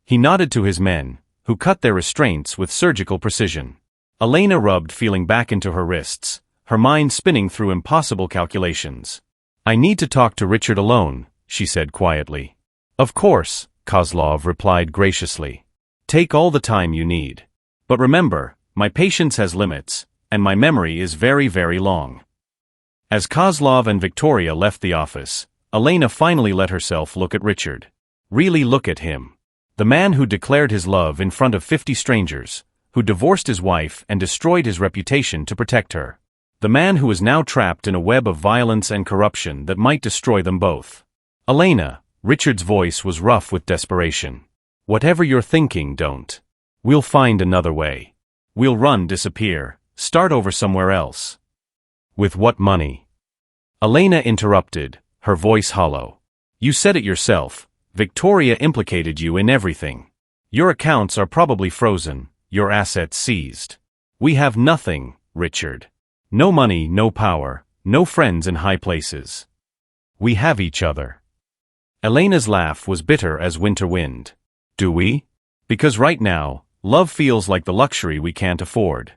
He nodded to his men, who cut their restraints with surgical precision. Elena rubbed feeling back into her wrists, her mind spinning through impossible calculations. I need to talk to Richard alone, she said quietly. Of course, Kozlov replied graciously. Take all the time you need. But remember, my patience has limits, and my memory is very, very long. As Kozlov and Victoria left the office, Elena finally let herself look at Richard. Really look at him. The man who declared his love in front of 50 strangers, who divorced his wife and destroyed his reputation to protect her. The man who is now trapped in a web of violence and corruption that might destroy them both. Elena, Richard's voice was rough with desperation. Whatever you're thinking, don't. We'll find another way. We'll run, disappear, start over somewhere else. With what money? Elena interrupted, her voice hollow. You said it yourself, Victoria implicated you in everything. Your accounts are probably frozen, your assets seized. We have nothing, Richard. No money, no power, no friends in high places. We have each other. Elena's laugh was bitter as winter wind. Do we? Because right now, love feels like the luxury we can't afford.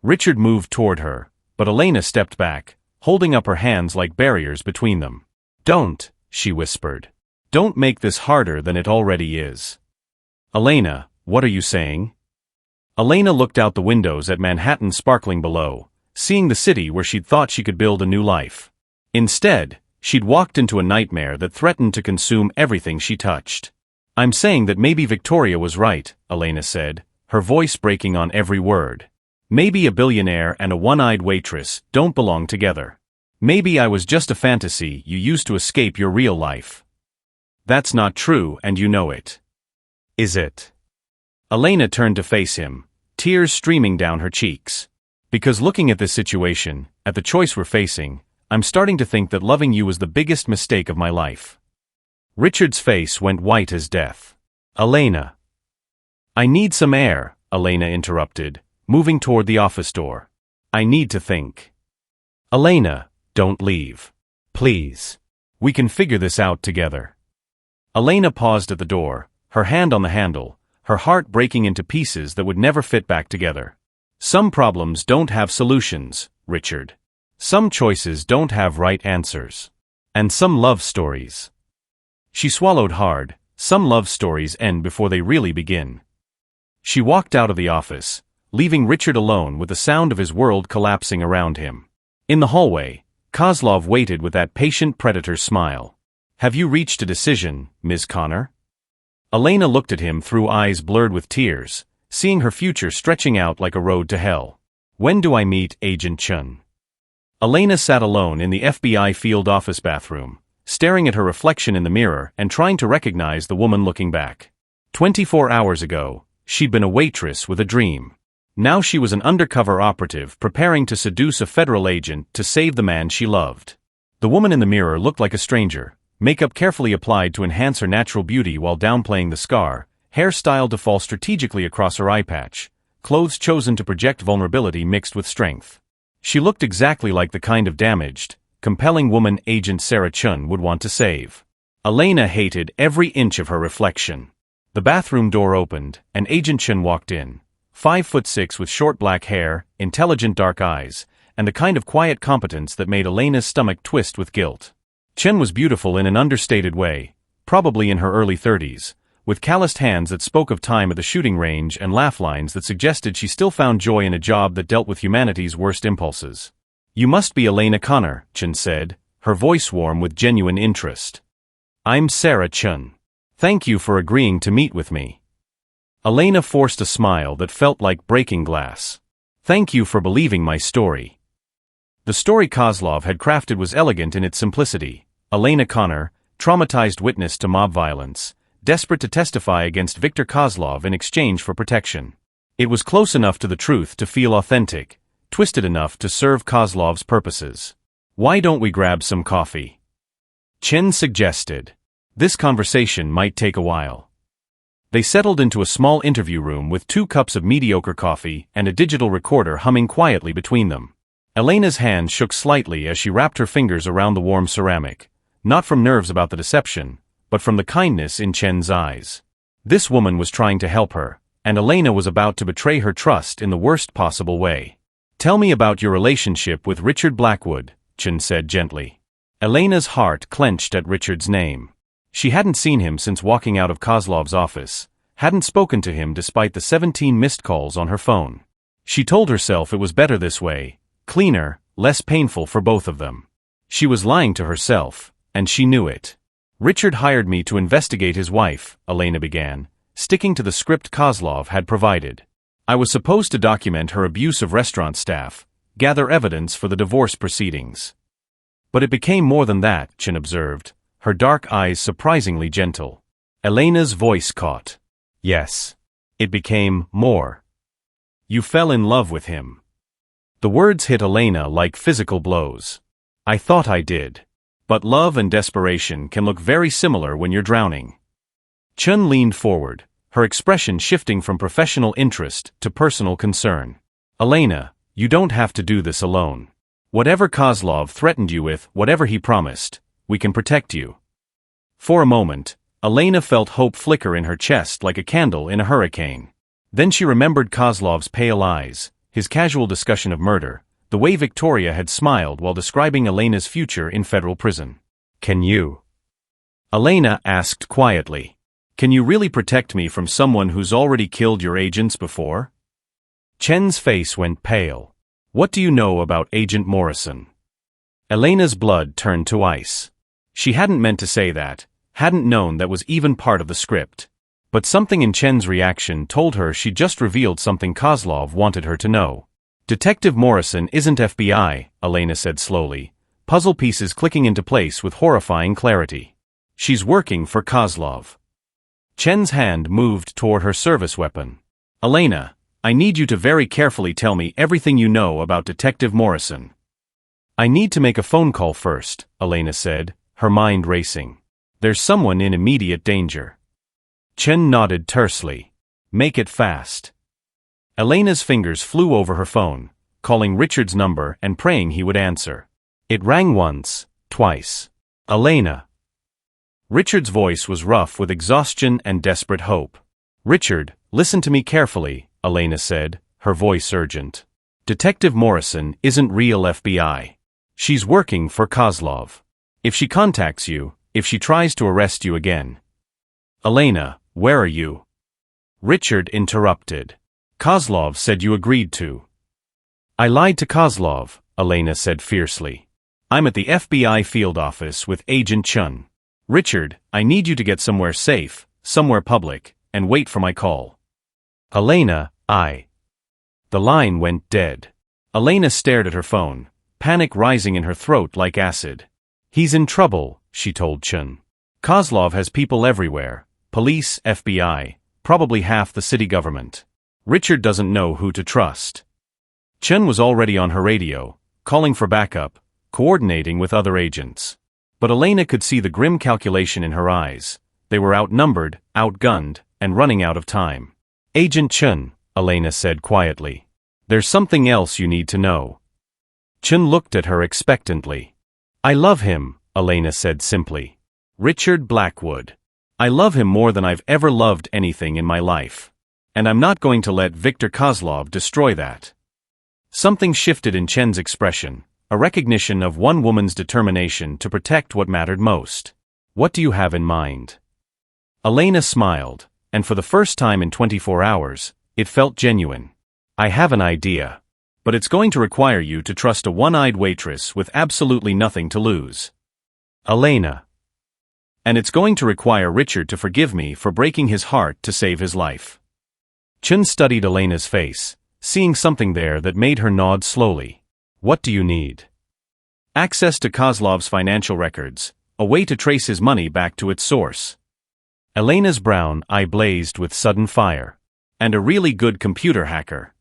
Richard moved toward her, but Elena stepped back, holding up her hands like barriers between them. Don't, she whispered. Don't make this harder than it already is. Elena, what are you saying? Elena looked out the windows at Manhattan sparkling below, seeing the city where she'd thought she could build a new life. Instead, she'd walked into a nightmare that threatened to consume everything she touched. I'm saying that maybe Victoria was right, Elena said, her voice breaking on every word. Maybe a billionaire and a one-eyed waitress don't belong together. Maybe I was just a fantasy you used to escape your real life. That's not true, and you know it. Is it? Elena turned to face him, tears streaming down her cheeks. Because looking at this situation, at the choice we're facing, I'm starting to think that loving you was the biggest mistake of my life. Richard's face went white as death. Elena. I need some air, Elena interrupted, moving toward the office door. I need to think. Elena, don't leave. Please. We can figure this out together. Elena paused at the door, her hand on the handle, her heart breaking into pieces that would never fit back together. Some problems don't have solutions, Richard. Some choices don't have right answers. And some love stories. She swallowed hard. Some love stories end before they really begin. She walked out of the office, leaving Richard alone with the sound of his world collapsing around him. In the hallway, Kozlov waited with that patient predator's smile. Have you reached a decision, Ms. Connor? Elena looked at him through eyes blurred with tears, seeing her future stretching out like a road to hell. When do I meet Agent Chun? Elena sat alone in the FBI field office bathroom, staring at her reflection in the mirror and trying to recognize the woman looking back. 24 hours ago, she'd been a waitress with a dream. Now she was an undercover operative preparing to seduce a federal agent to save the man she loved. The woman in the mirror looked like a stranger, makeup carefully applied to enhance her natural beauty while downplaying the scar, hair styled to fall strategically across her eye patch, clothes chosen to project vulnerability mixed with strength. She looked exactly like the kind of damaged, compelling woman Agent Sarah Chun would want to save. Elena hated every inch of her reflection. The bathroom door opened, and Agent Chun walked in, 5'6" with short black hair, intelligent dark eyes, and the kind of quiet competence that made Elena's stomach twist with guilt. Chen was beautiful in an understated way, probably in her early 30s, with calloused hands that spoke of time at the shooting range and laugh lines that suggested she still found joy in a job that dealt with humanity's worst impulses. You must be Elena Connor, Chen said, her voice warm with genuine interest. I'm Sarah Chun. Thank you for agreeing to meet with me. Elena forced a smile that felt like breaking glass. Thank you for believing my story. The story Kozlov had crafted was elegant in its simplicity. Elena Connor, traumatized witness to mob violence, desperate to testify against Viktor Kozlov in exchange for protection. It was close enough to the truth to feel authentic, twisted enough to serve Kozlov's purposes. "Why don't we grab some coffee?" Chen suggested. This conversation might take a while. They settled into a small interview room with 2 cups of mediocre coffee and a digital recorder humming quietly between them. Elena's hand shook slightly as she wrapped her fingers around the warm ceramic, not from nerves about the deception, but from the kindness in Chen's eyes. This woman was trying to help her, and Elena was about to betray her trust in the worst possible way. "Tell me about your relationship with Richard Blackwood," Chen said gently. Elena's heart clenched at Richard's name. She hadn't seen him since walking out of Kozlov's office, hadn't spoken to him despite the 17 missed calls on her phone. She told herself it was better this way, cleaner, less painful for both of them. She was lying to herself, and she knew it. "Richard hired me to investigate his wife," Elena began, sticking to the script Kozlov had provided. "I was supposed to document her abuse of restaurant staff, gather evidence for the divorce proceedings." "But it became more than that," Chen observed, her dark eyes surprisingly gentle. Elena's voice caught. "Yes. It became more. You fell in love with him." The words hit Elena like physical blows. "I thought I did. But love and desperation can look very similar when you're drowning." Chen leaned forward, her expression shifting from professional interest to personal concern. "Elena, you don't have to do this alone. Whatever Kozlov threatened you with, whatever he promised, we can protect you." For a moment, Elena felt hope flicker in her chest like a candle in a hurricane. Then she remembered Kozlov's pale eyes, his casual discussion of murder, the way Victoria had smiled while describing Elena's future in federal prison. "Can you?" Elena asked quietly. "Can you really protect me from someone who's already killed your agents before?" Chen's face went pale. "What do you know about Agent Morrison?" Elena's blood turned to ice. She hadn't meant to say that, hadn't known that was even part of the script. But something in Chen's reaction told her she'd just revealed something Kozlov wanted her to know. "Detective Morrison isn't FBI," Elena said slowly, puzzle pieces clicking into place with horrifying clarity. "She's working for Kozlov." Chen's hand moved toward her service weapon. "Elena, I need you to very carefully tell me everything you know about Detective Morrison." "I need to make a phone call first," Elena said, her mind racing. "There's someone in immediate danger." Chen nodded tersely. "Make it fast." Elena's fingers flew over her phone, calling Richard's number and praying he would answer. It rang once, twice. "Elena." Richard's voice was rough with exhaustion and desperate hope. "Richard, listen to me carefully," Elena said, her voice urgent. "Detective Morrison isn't real FBI. She's working for Kozlov. If she contacts you, if she tries to arrest you again." "Elena, where are you?" Richard interrupted. "Kozlov said you agreed to." "I lied to Kozlov," Elena said fiercely. "I'm at the FBI field office with Agent Chun. Richard, I need you to get somewhere safe, somewhere public, and wait for my call." "Elena, The line went dead. Elena stared at her phone, panic rising in her throat like acid. "He's in trouble," she told Chun. "Kozlov has people everywhere, police, FBI, probably half the city government. Richard doesn't know who to trust." Chun was already on her radio, calling for backup, coordinating with other agents. But Elena could see the grim calculation in her eyes. They were outnumbered, outgunned, and running out of time. "Agent Chun," Elena said quietly. "There's something else you need to know." Chun looked at her expectantly. "I love him," Elena said simply. "Richard Blackwood. I love him more than I've ever loved anything in my life. And I'm not going to let Viktor Kozlov destroy that." Something shifted in Chen's expression, a recognition of one woman's determination to protect what mattered most. "What do you have in mind?" Elena smiled, and for the first time in 24 hours, it felt genuine. "I have an idea. But it's going to require you to trust a one-eyed waitress with absolutely nothing to lose." "Elena." "And it's going to require Richard to forgive me for breaking his heart to save his life." Chun studied Elena's face, seeing something there that made her nod slowly. "What do you need?" Access to Kozlov's financial records, a way to trace his money back to its source. Elena's brown eye blazed with sudden fire. And a really good computer hacker.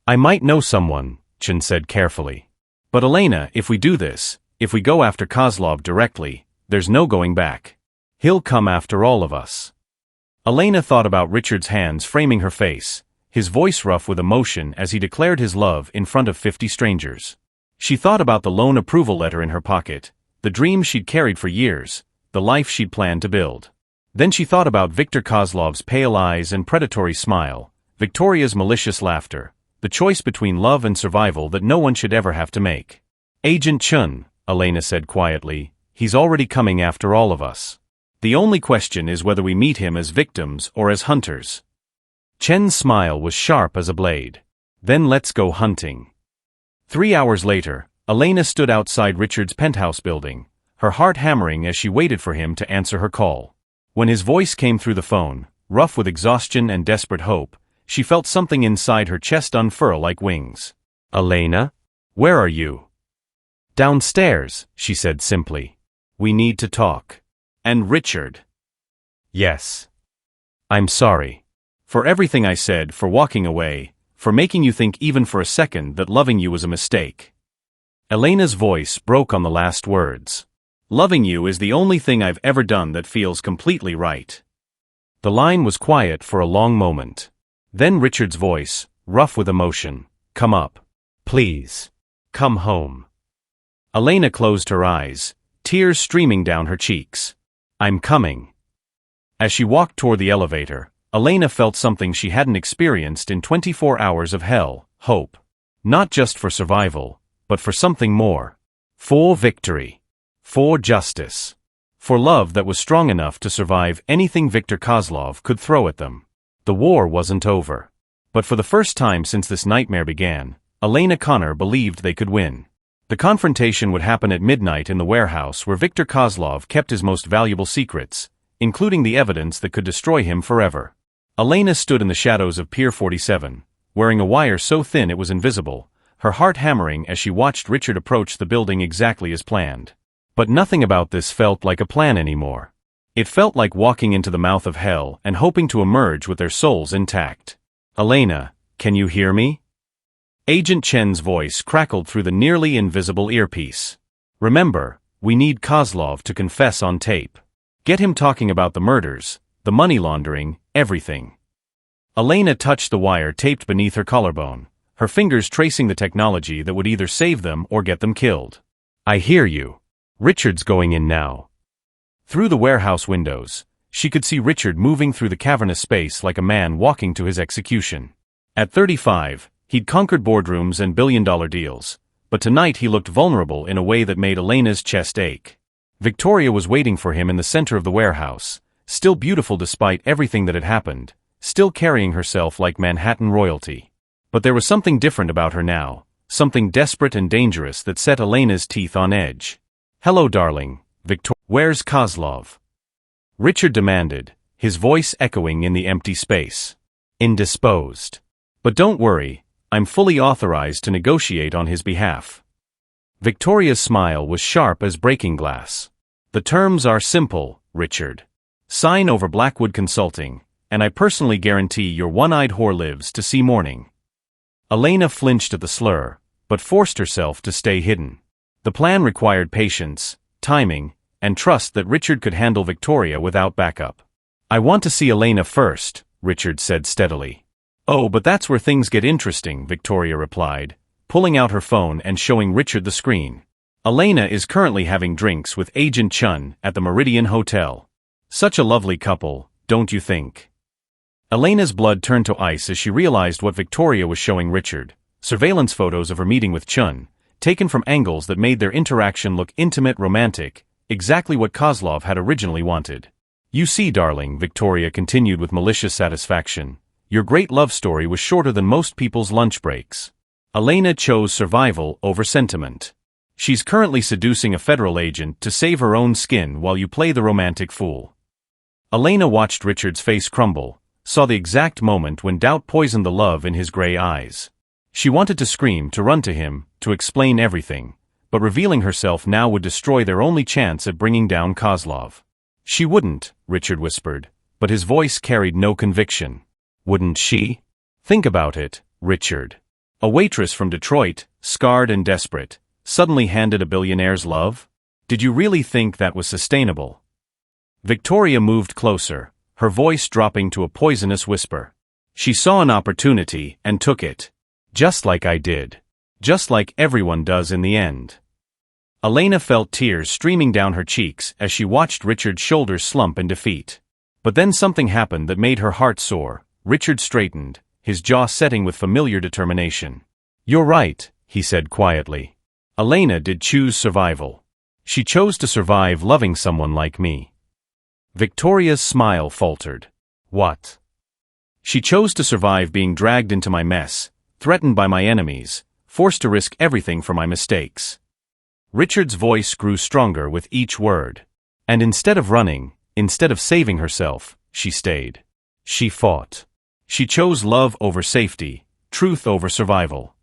I might know someone, Chen said carefully. But Elena, if we do this, if we go after Kozlov directly, there's no going back. He'll come after all of us. Elena thought about Richard's hands framing her face, his voice rough with emotion as he declared his love in front of 50 strangers. She thought about the loan approval letter in her pocket, the dream she'd carried for years, the life she'd planned to build. Then she thought about Viktor Kozlov's pale eyes and predatory smile, Victoria's malicious laughter, the choice between love and survival that no one should ever have to make. Agent Chun, Elena said quietly, he's already coming after all of us. The only question is whether we meet him as victims or as hunters. Chen's smile was sharp as a blade. Then let's go hunting. 3 hours later, Elena stood outside Richard's penthouse building, her heart hammering as she waited for him to answer her call. When his voice came through the phone, rough with exhaustion and desperate hope, she felt something inside her chest unfurl like wings. Elena? Where are you? Downstairs, she said simply. We need to talk. And Richard? Yes. I'm sorry. For everything I said, for walking away, for making you think even for a second that loving you was a mistake. Elena's voice broke on the last words. Loving you is the only thing I've ever done that feels completely right. The line was quiet for a long moment. Then Richard's voice, rough with emotion, come up. Please. Come home. Elena closed her eyes, tears streaming down her cheeks. I'm coming. As she walked toward the elevator, Elena felt something she hadn't experienced in 24 hours of hell, hope. Not just for survival, but for something more. For victory. For justice. For love that was strong enough to survive anything Viktor Kozlov could throw at them. The war wasn't over. But for the first time since this nightmare began, Elena Connor believed they could win. The confrontation would happen at midnight in the warehouse where Viktor Kozlov kept his most valuable secrets, including the evidence that could destroy him forever. Elena stood in the shadows of Pier 47, wearing a wire so thin it was invisible, her heart hammering as she watched Richard approach the building exactly as planned. But nothing about this felt like a plan anymore. It felt like walking into the mouth of hell and hoping to emerge with their souls intact. Elena, can you hear me? Agent Chen's voice crackled through the nearly invisible earpiece. Remember, we need Kozlov to confess on tape. Get him talking about the murders, the money laundering, everything. Elena touched the wire taped beneath her collarbone, her fingers tracing the technology that would either save them or get them killed. I hear you. Richard's going in now. Through the warehouse windows, she could see Richard moving through the cavernous space like a man walking to his execution. At 35, he'd conquered boardrooms and billion-dollar deals, but tonight he looked vulnerable in a way that made Elena's chest ache. Victoria was waiting for him in the center of the warehouse, still beautiful despite everything that had happened, still carrying herself like Manhattan royalty. But there was something different about her now, something desperate and dangerous that set Elena's teeth on edge. Hello, darling, Victoria. Where's Kozlov? Richard demanded, his voice echoing in the empty space. Indisposed. But don't worry, I'm fully authorized to negotiate on his behalf. Victoria's smile was sharp as breaking glass. The terms are simple, Richard. Sign over Blackwood Consulting, and I personally guarantee your one-eyed whore lives to see morning. Elena flinched at the slur, but forced herself to stay hidden. The plan required patience, timing, and trust that Richard could handle Victoria without backup. I want to see Elena first, Richard said steadily. Oh, but that's where things get interesting, Victoria replied, pulling out her phone and showing Richard the screen. Elena is currently having drinks with Agent Chun at the Meridian Hotel. Such a lovely couple, don't you think? Elena's blood turned to ice as she realized what Victoria was showing Richard, surveillance photos of her meeting with Chun, taken from angles that made their interaction look intimate, romantic, exactly what Kozlov had originally wanted. You see, darling, Victoria continued with malicious satisfaction, your great love story was shorter than most people's lunch breaks. Elena chose survival over sentiment. She's currently seducing a federal agent to save her own skin while you play the romantic fool. Elena watched Richard's face crumble, saw the exact moment when doubt poisoned the love in his gray eyes. She wanted to scream, to run to him, to explain everything, but revealing herself now would destroy their only chance at bringing down Kozlov. She wouldn't, Richard whispered, but his voice carried no conviction. Wouldn't she? Think about it, Richard. A waitress from Detroit, scarred and desperate, suddenly handed a billionaire's love? Did you really think that was sustainable? Victoria moved closer, her voice dropping to a poisonous whisper. She saw an opportunity and took it. Just like I did. Just like everyone does in the end. Elena felt tears streaming down her cheeks as she watched Richard's shoulders slump in defeat. But then something happened that made her heart soar. Richard straightened, his jaw setting with familiar determination. You're right, he said quietly. Elena did choose survival. She chose to survive loving someone like me. Victoria's smile faltered. What? She chose to survive being dragged into my mess, threatened by my enemies, forced to risk everything for my mistakes. Richard's voice grew stronger with each word. And instead of running, instead of saving herself, she stayed. She fought. She chose love over safety, truth over survival.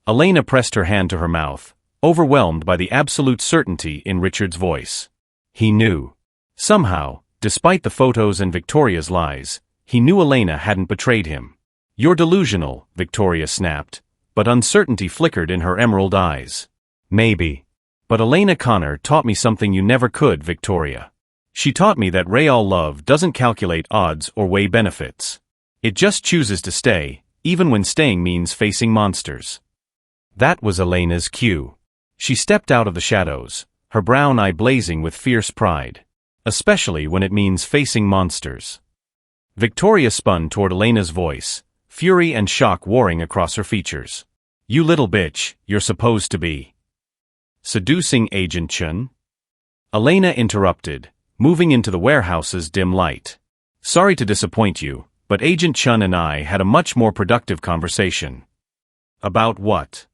Elena pressed her hand to her mouth, overwhelmed by the absolute certainty in Richard's voice. He knew. Somehow, despite the photos and Victoria's lies, he knew Elena hadn't betrayed him. You're delusional, Victoria snapped, but uncertainty flickered in her emerald eyes. Maybe. But Elena Connor taught me something you never could, Victoria. She taught me that real love doesn't calculate odds or weigh benefits. It just chooses to stay, even when staying means facing monsters. That was Elena's cue. She stepped out of the shadows, her brown eye blazing with fierce pride. Especially when it means facing monsters. Victoria spun toward Elena's voice, fury and shock warring across her features. You little bitch, you're supposed to be seducing Agent Chun? Elena interrupted, moving into the warehouse's dim light. Sorry to disappoint you, but Agent Chun and I had a much more productive conversation. About what?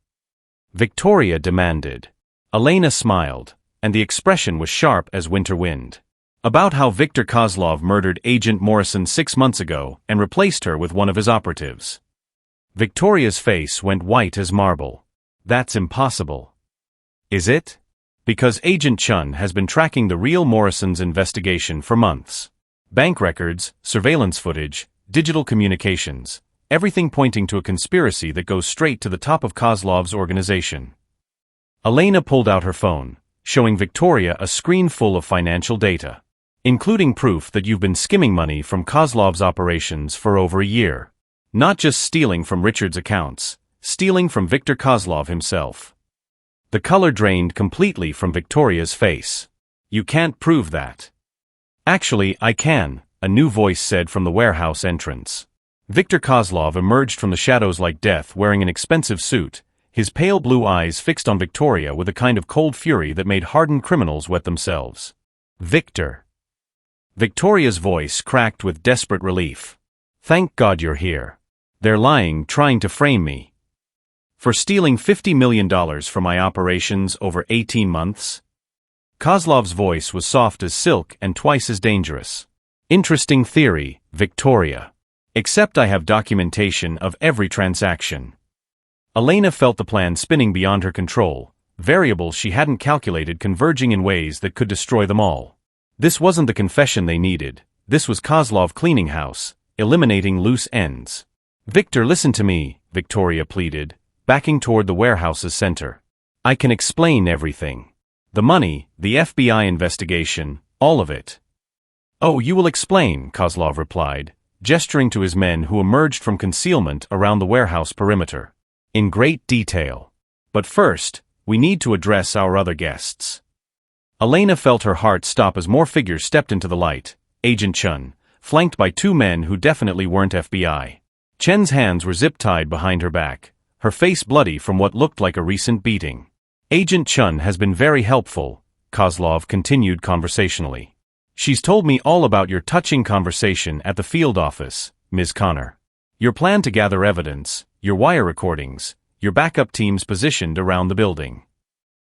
Victoria demanded. Elena smiled, and the expression was sharp as winter wind. About how Viktor Kozlov murdered Agent Morrison 6 months ago and replaced her with one of his operatives. Victoria's face went white as marble. That's impossible. Is it? Because Agent Chun has been tracking the real Morrison's investigation for months. Bank records, surveillance footage, digital communications, everything pointing to a conspiracy that goes straight to the top of Kozlov's organization. Elena pulled out her phone, showing Victoria a screen full of financial data, including proof that you've been skimming money from Kozlov's operations for over a year. Not just stealing from Richard's accounts, stealing from Viktor Kozlov himself. The color drained completely from Victoria's face. You can't prove that. Actually, I can, a new voice said from the warehouse entrance. Viktor Kozlov emerged from the shadows like death wearing an expensive suit, his pale blue eyes fixed on Victoria with a kind of cold fury that made hardened criminals wet themselves. Victor. Victoria's voice cracked with desperate relief. Thank God you're here. They're lying, trying to frame me. For stealing $50 million from my operations over 18 months? Kozlov's voice was soft as silk and twice as dangerous. Interesting theory, Victoria. Except I have documentation of every transaction. Elena felt the plan spinning beyond her control, variables she hadn't calculated converging in ways that could destroy them all. This wasn't the confession they needed, this was Kozlov cleaning house, eliminating loose ends. Victor, listen to me, Victoria pleaded, backing toward the warehouse's center. I can explain everything. The money, the FBI investigation, all of it. Oh, you will explain, Kozlov replied, gesturing to his men who emerged from concealment around the warehouse perimeter. In great detail. But first, we need to address our other guests. Elena felt her heart stop as more figures stepped into the light. Agent Chun, flanked by 2 men who definitely weren't FBI. Chen's hands were zip-tied behind her back, her face bloody from what looked like a recent beating. Agent Chun has been very helpful, Kozlov continued conversationally. She's told me all about your touching conversation at the field office, Ms. Connor. Your plan to gather evidence, your wire recordings, your backup teams positioned around the building.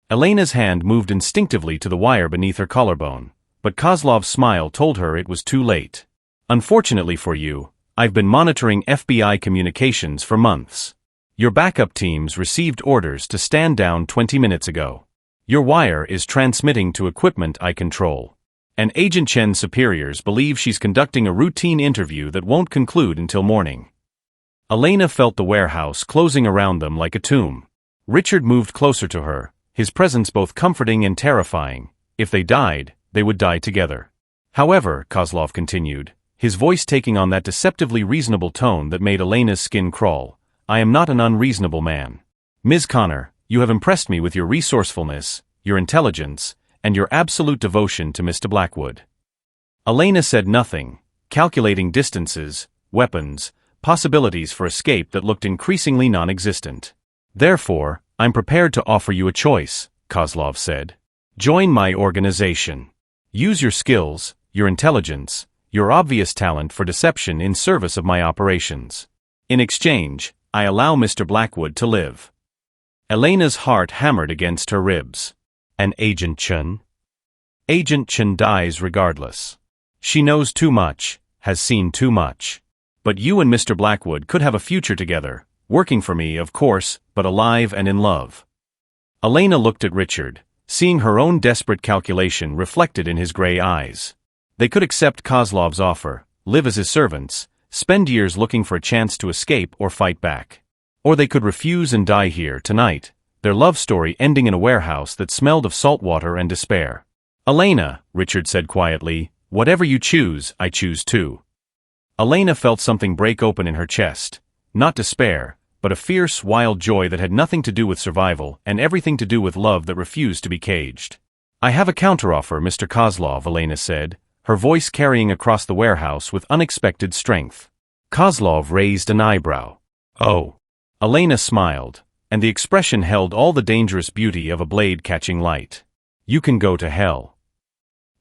Elena's hand moved instinctively to the wire beneath her collarbone, but Kozlov's smile told her it was too late. Unfortunately for you, I've been monitoring FBI communications for months. Your backup teams received orders to stand down 20 minutes ago. Your wire is transmitting to equipment I control. And Agent Chen's superiors believe she's conducting a routine interview that won't conclude until morning. Elena felt the warehouse closing around them like a tomb. Richard moved closer to her, his presence both comforting and terrifying. If they died, they would die together. However, Kozlov continued, his voice taking on that deceptively reasonable tone that made Elena's skin crawl, I am not an unreasonable man. Ms. Connor, you have impressed me with your resourcefulness, your intelligence, and your absolute devotion to Mr. Blackwood. Elena said nothing, calculating distances, weapons, possibilities for escape that looked increasingly non-existent. Therefore, I'm prepared to offer you a choice, Kozlov said. Join my organization. Use your skills, your intelligence, your obvious talent for deception in service of my operations. In exchange, I allow Mr. Blackwood to live. Elena's heart hammered against her ribs. And Agent Chen? Agent Chen dies regardless. She knows too much, has seen too much. But you and Mr. Blackwood could have a future together, working for me, of course, but alive and in love. Elena looked at Richard, seeing her own desperate calculation reflected in his gray eyes. They could accept Kozlov's offer, live as his servants, spend years looking for a chance to escape or fight back. Or they could refuse and die here tonight, their love story ending in a warehouse that smelled of salt water and despair. Elena, Richard said quietly, whatever you choose, I choose too. Elena felt something break open in her chest, not despair, but a fierce, wild joy that had nothing to do with survival and everything to do with love that refused to be caged. I have a counteroffer, Mr. Kozlov, Elena said, her voice carrying across the warehouse with unexpected strength. Kozlov raised an eyebrow. Oh. Elena smiled, and the expression held all the dangerous beauty of a blade catching light. You can go to hell.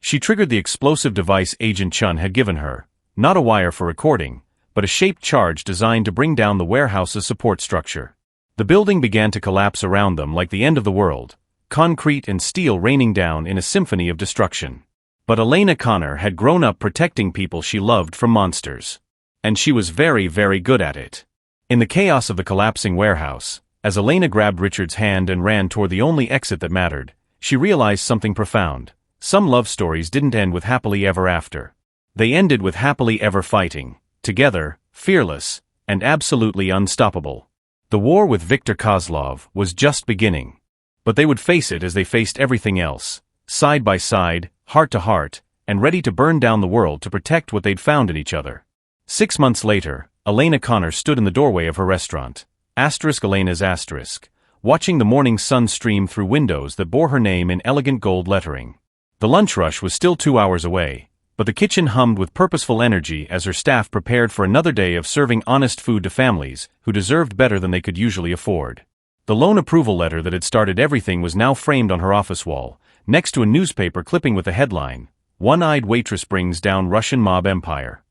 She triggered the explosive device Agent Chun had given her, not a wire for recording, but a shaped charge designed to bring down the warehouse's support structure. The building began to collapse around them like the end of the world, concrete and steel raining down in a symphony of destruction. But Elena Connor had grown up protecting people she loved from monsters. And she was very, very good at it. In the chaos of the collapsing warehouse, as Elena grabbed Richard's hand and ran toward the only exit that mattered, she realized something profound. Some love stories didn't end with happily ever after. They ended with happily ever fighting, together, fearless, and absolutely unstoppable. The war with Viktor Kozlov was just beginning. But they would face it as they faced everything else, side by side, heart to heart, and ready to burn down the world to protect what they'd found in each other. 6 months later, Elena Connor stood in the doorway of her restaurant, Elena's, watching the morning sun stream through windows that bore her name in elegant gold lettering. The lunch rush was still 2 hours away, but the kitchen hummed with purposeful energy as her staff prepared for another day of serving honest food to families who deserved better than they could usually afford. The loan approval letter that had started everything was now framed on her office wall, next to a newspaper clipping with the headline, One-Eyed Waitress Brings Down Russian Mob Empire.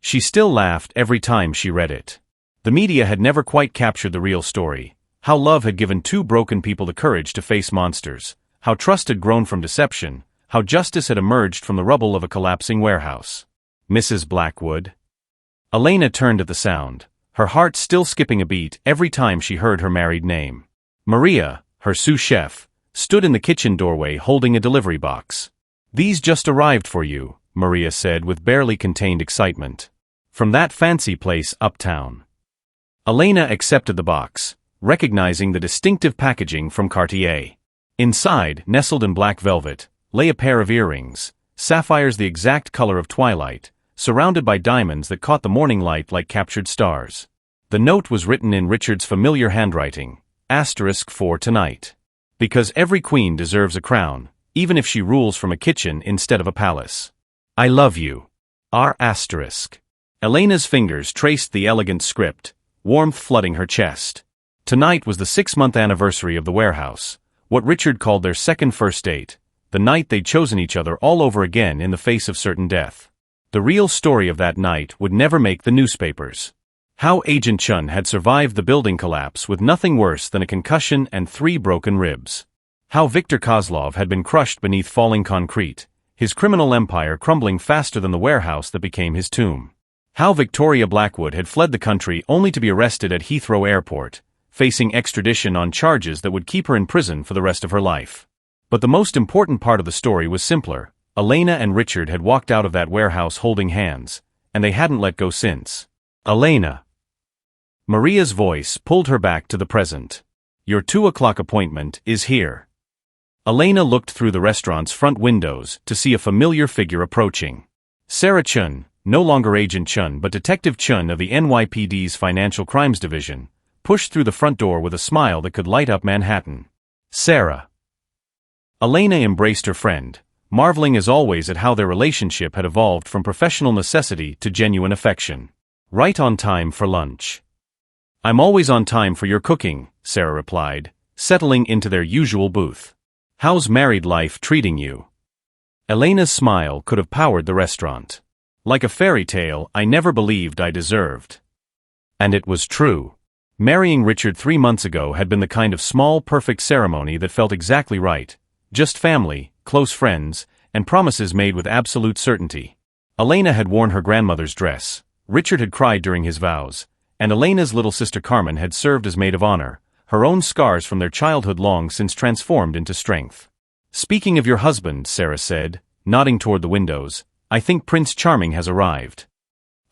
She still laughed every time she read it. The media had never quite captured the real story, how love had given two broken people the courage to face monsters, how trust had grown from deception, how justice had emerged from the rubble of a collapsing warehouse. Mrs. Blackwood. Elena turned at the sound, her heart still skipping a beat every time she heard her married name. Maria, her sous chef, stood in the kitchen doorway holding a delivery box. These just arrived for you, Maria said with barely contained excitement. From that fancy place uptown. Elena accepted the box, recognizing the distinctive packaging from Cartier. Inside, nestled in black velvet, lay a pair of earrings, sapphires the exact color of twilight, surrounded by diamonds that caught the morning light like captured stars. The note was written in Richard's familiar handwriting, *for tonight. Because every queen deserves a crown, even if she rules from a kitchen instead of a palace. I love you. R**. Elena's fingers traced the elegant script, warmth flooding her chest. Tonight was the 6-month anniversary of the warehouse, what Richard called their second first date, the night they'd chosen each other all over again in the face of certain death. The real story of that night would never make the newspapers. How Agent Chun had survived the building collapse with nothing worse than a concussion and 3 broken ribs. How Viktor Kozlov had been crushed beneath falling concrete, his criminal empire crumbling faster than the warehouse that became his tomb. How Victoria Blackwood had fled the country only to be arrested at Heathrow Airport, facing extradition on charges that would keep her in prison for the rest of her life. But the most important part of the story was simpler. Elena and Richard had walked out of that warehouse holding hands, and they hadn't let go since. Elena. Maria's voice pulled her back to the present. Your 2 o'clock appointment is here. Elena looked through the restaurant's front windows to see a familiar figure approaching. Sarah Chun, no longer Agent Chun but Detective Chun of the NYPD's Financial Crimes Division, pushed through the front door with a smile that could light up Manhattan. Sarah. Elena embraced her friend, marveling as always at how their relationship had evolved from professional necessity to genuine affection. Right on time for lunch. I'm always on time for your cooking, Sarah replied, settling into their usual booth. How's married life treating you? Elena's smile could have powered the restaurant. Like a fairy tale I never believed I deserved. And it was true. Marrying Richard 3 months ago had been the kind of small, perfect ceremony that felt exactly right. Just family, close friends, and promises made with absolute certainty. Elena had worn her grandmother's dress, Richard had cried during his vows, and Elena's little sister Carmen had served as maid of honor, her own scars from their childhood long since transformed into strength. Speaking of your husband, Sarah said, nodding toward the windows, I think Prince Charming has arrived.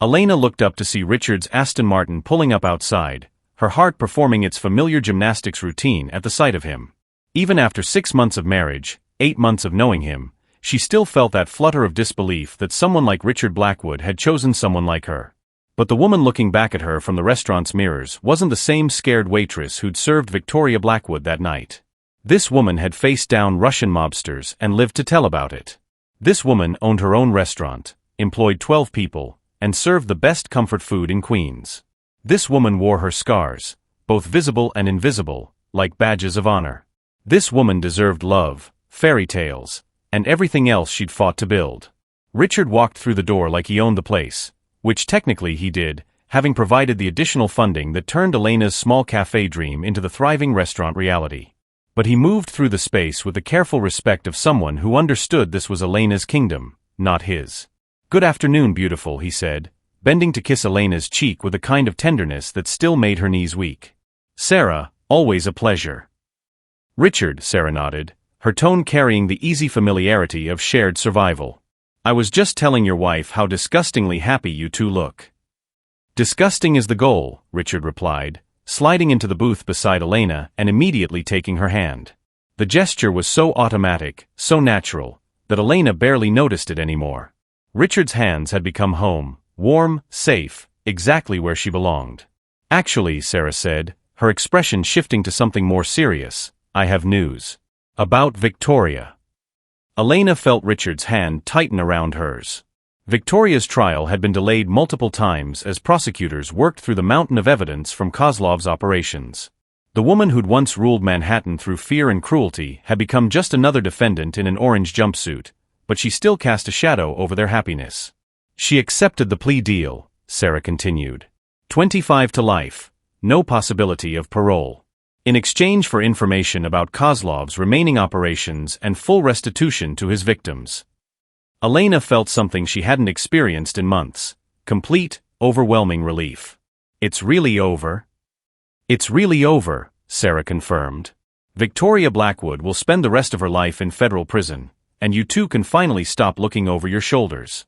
Elena looked up to see Richard's Aston Martin pulling up outside, her heart performing its familiar gymnastics routine at the sight of him. Even after 6 months of marriage, 8 months of knowing him, she still felt that flutter of disbelief that someone like Richard Blackwood had chosen someone like her. But the woman looking back at her from the restaurant's mirrors wasn't the same scared waitress who'd served Victoria Blackwood that night. This woman had faced down Russian mobsters and lived to tell about it. This woman owned her own restaurant, employed 12 people, and served the best comfort food in Queens. This woman wore her scars, both visible and invisible, like badges of honor. This woman deserved love, fairy tales, and everything else she'd fought to build. Richard walked through the door like he owned the place, which technically he did, having provided the additional funding that turned Elena's small cafe dream into the thriving restaurant reality. But he moved through the space with the careful respect of someone who understood this was Elena's kingdom, not his. Good afternoon, beautiful, he said, bending to kiss Elena's cheek with a kind of tenderness that still made her knees weak. Sarah, always a pleasure. Richard, Sarah nodded, her tone carrying the easy familiarity of shared survival. I was just telling your wife how disgustingly happy you two look. Disgusting is the goal, Richard replied, sliding into the booth beside Elena and immediately taking her hand. The gesture was so automatic, so natural, that Elena barely noticed it anymore. Richard's hands had become home, warm, safe, exactly where she belonged. Actually, Sarah said, her expression shifting to something more serious, I have news. About Victoria. Elena felt Richard's hand tighten around hers. Victoria's trial had been delayed multiple times as prosecutors worked through the mountain of evidence from Kozlov's operations. The woman who'd once ruled Manhattan through fear and cruelty had become just another defendant in an orange jumpsuit, but she still cast a shadow over their happiness. She accepted the plea deal, Sarah continued. 25 to life, no possibility of parole. In exchange for information about Kozlov's remaining operations and full restitution to his victims. Elena felt something she hadn't experienced in months. Complete, overwhelming relief. It's really over? It's really over, Sarah confirmed. Victoria Blackwood will spend the rest of her life in federal prison, and you two can finally stop looking over your shoulders.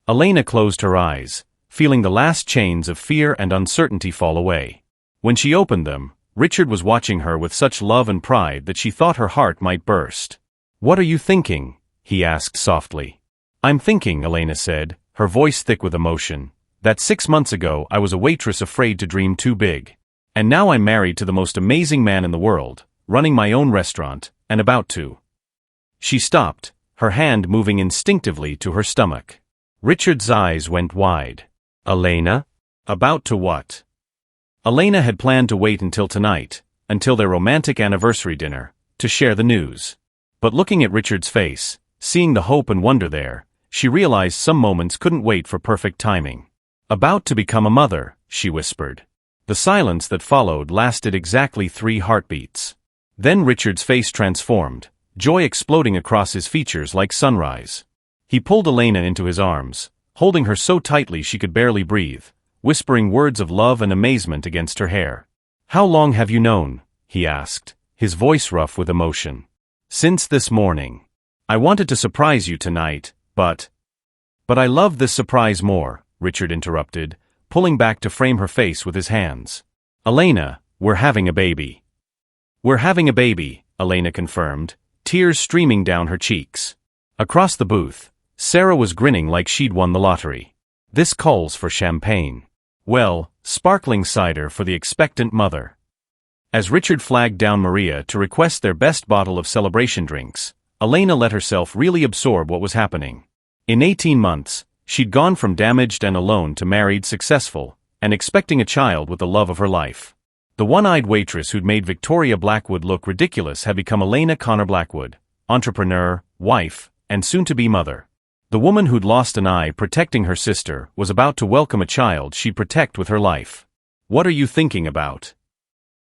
Elena closed her eyes, feeling the last chains of fear and uncertainty fall away. When she opened them, Richard was watching her with such love and pride that she thought her heart might burst. What are you thinking? He asked softly. I'm thinking, Elena said, her voice thick with emotion, that 6 months ago I was a waitress afraid to dream too big. And now I'm married to the most amazing man in the world, running my own restaurant, and about to. She stopped, her hand moving instinctively to her stomach. Richard's eyes went wide. Elena? About to what? Elena had planned to wait until tonight, until their romantic anniversary dinner, to share the news. But looking at Richard's face, seeing the hope and wonder there, she realized some moments couldn't wait for perfect timing. About to become a mother, she whispered. The silence that followed lasted exactly 3 heartbeats. Then Richard's face transformed, joy exploding across his features like sunrise. He pulled Elena into his arms, holding her so tightly she could barely breathe, whispering words of love and amazement against her hair. How long have you known? He asked, his voice rough with emotion. Since this morning. I wanted to surprise you tonight, but I love this surprise more, Richard interrupted, pulling back to frame her face with his hands. Elena, we're having a baby. We're having a baby, Elena confirmed, tears streaming down her cheeks. Across the booth, Sarah was grinning like she'd won the lottery. This calls for champagne. Well, sparkling cider for the expectant mother. As Richard flagged down Maria to request their best bottle of celebration drinks, Elena let herself really absorb what was happening. In 18 months, she'd gone from damaged and alone to married, successful, and expecting a child with the love of her life. The one-eyed waitress who'd made Victoria Blackwood look ridiculous had become Elena Connor Blackwood, entrepreneur, wife, and soon-to-be mother. The woman who'd lost an eye protecting her sister was about to welcome a child she'd protect with her life. What are you thinking about?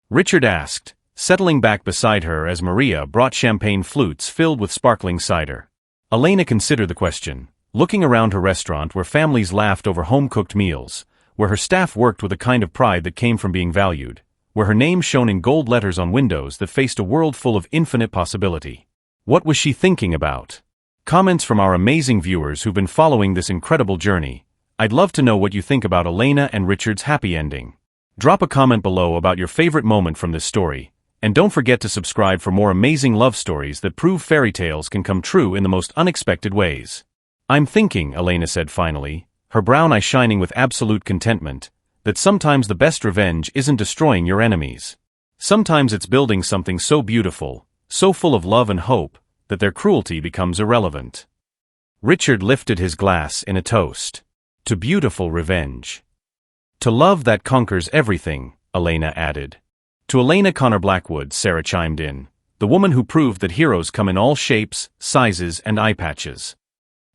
Richard asked, settling back beside her as Maria brought champagne flutes filled with sparkling cider. Elena considered the question, looking around her restaurant where families laughed over home-cooked meals, where her staff worked with a kind of pride that came from being valued, where her name shone in gold letters on windows that faced a world full of infinite possibility. What was she thinking about? Comments from our amazing viewers who've been following this incredible journey. I'd love to know what you think about Elena and Richard's happy ending. Drop a comment below about your favorite moment from this story, and don't forget to subscribe for more amazing love stories that prove fairy tales can come true in the most unexpected ways. I'm thinking, Elena said finally, her brown eye shining with absolute contentment, that sometimes the best revenge isn't destroying your enemies. Sometimes it's building something so beautiful, so full of love and hope, that their cruelty becomes irrelevant. Richard lifted his glass in a toast. To beautiful revenge. To love that conquers everything, Elena added. To Elena Connor Blackwood, Sarah chimed in, the woman who proved that heroes come in all shapes, sizes, and eye patches.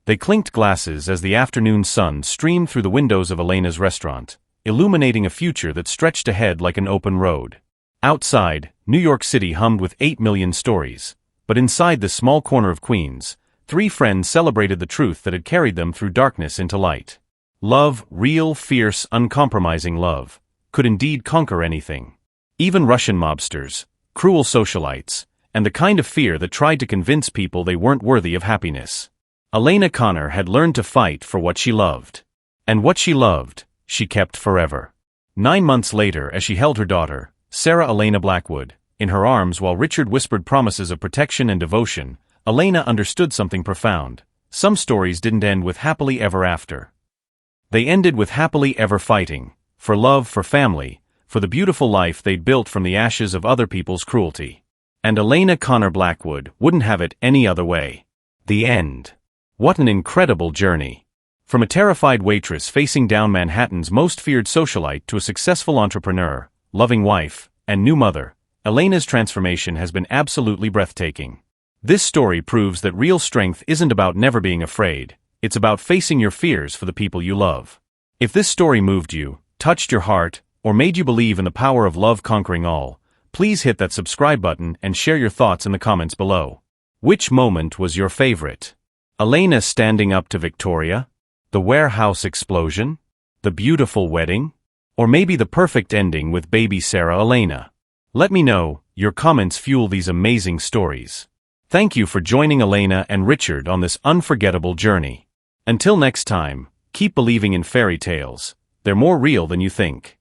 They clinked glasses as the afternoon sun streamed through the windows of Elena's restaurant, illuminating a future that stretched ahead like an open road. Outside, New York City hummed with 8 million stories, but inside this small corner of Queens, 3 friends celebrated the truth that had carried them through darkness into light. Love, real, fierce, uncompromising love, could indeed conquer anything. Even Russian mobsters, cruel socialites, and the kind of fear that tried to convince people they weren't worthy of happiness. Elena Connor had learned to fight for what she loved. And what she loved, she kept forever. 9 months later, as she held her daughter, Sarah Elena Blackwood, in her arms while Richard whispered promises of protection and devotion, Elena understood something profound. Some stories didn't end with happily ever after. They ended with happily ever fighting, for love, for family, for the beautiful life they'd built from the ashes of other people's cruelty. And Elena Connor Blackwood wouldn't have it any other way. The end. What an incredible journey. From a terrified waitress facing down Manhattan's most feared socialite to a successful entrepreneur, loving wife, and new mother, Elena's transformation has been absolutely breathtaking. This story proves that real strength isn't about never being afraid, it's about facing your fears for the people you love. If this story moved you, touched your heart, or made you believe in the power of love conquering all, please hit that subscribe button and share your thoughts in the comments below. Which moment was your favorite? Elena standing up to Victoria? The warehouse explosion? The beautiful wedding? Or maybe the perfect ending with baby Sarah Elena? Let me know, your comments fuel these amazing stories. Thank you for joining Elena and Richard on this unforgettable journey. Until next time, keep believing in fairy tales, they're more real than you think.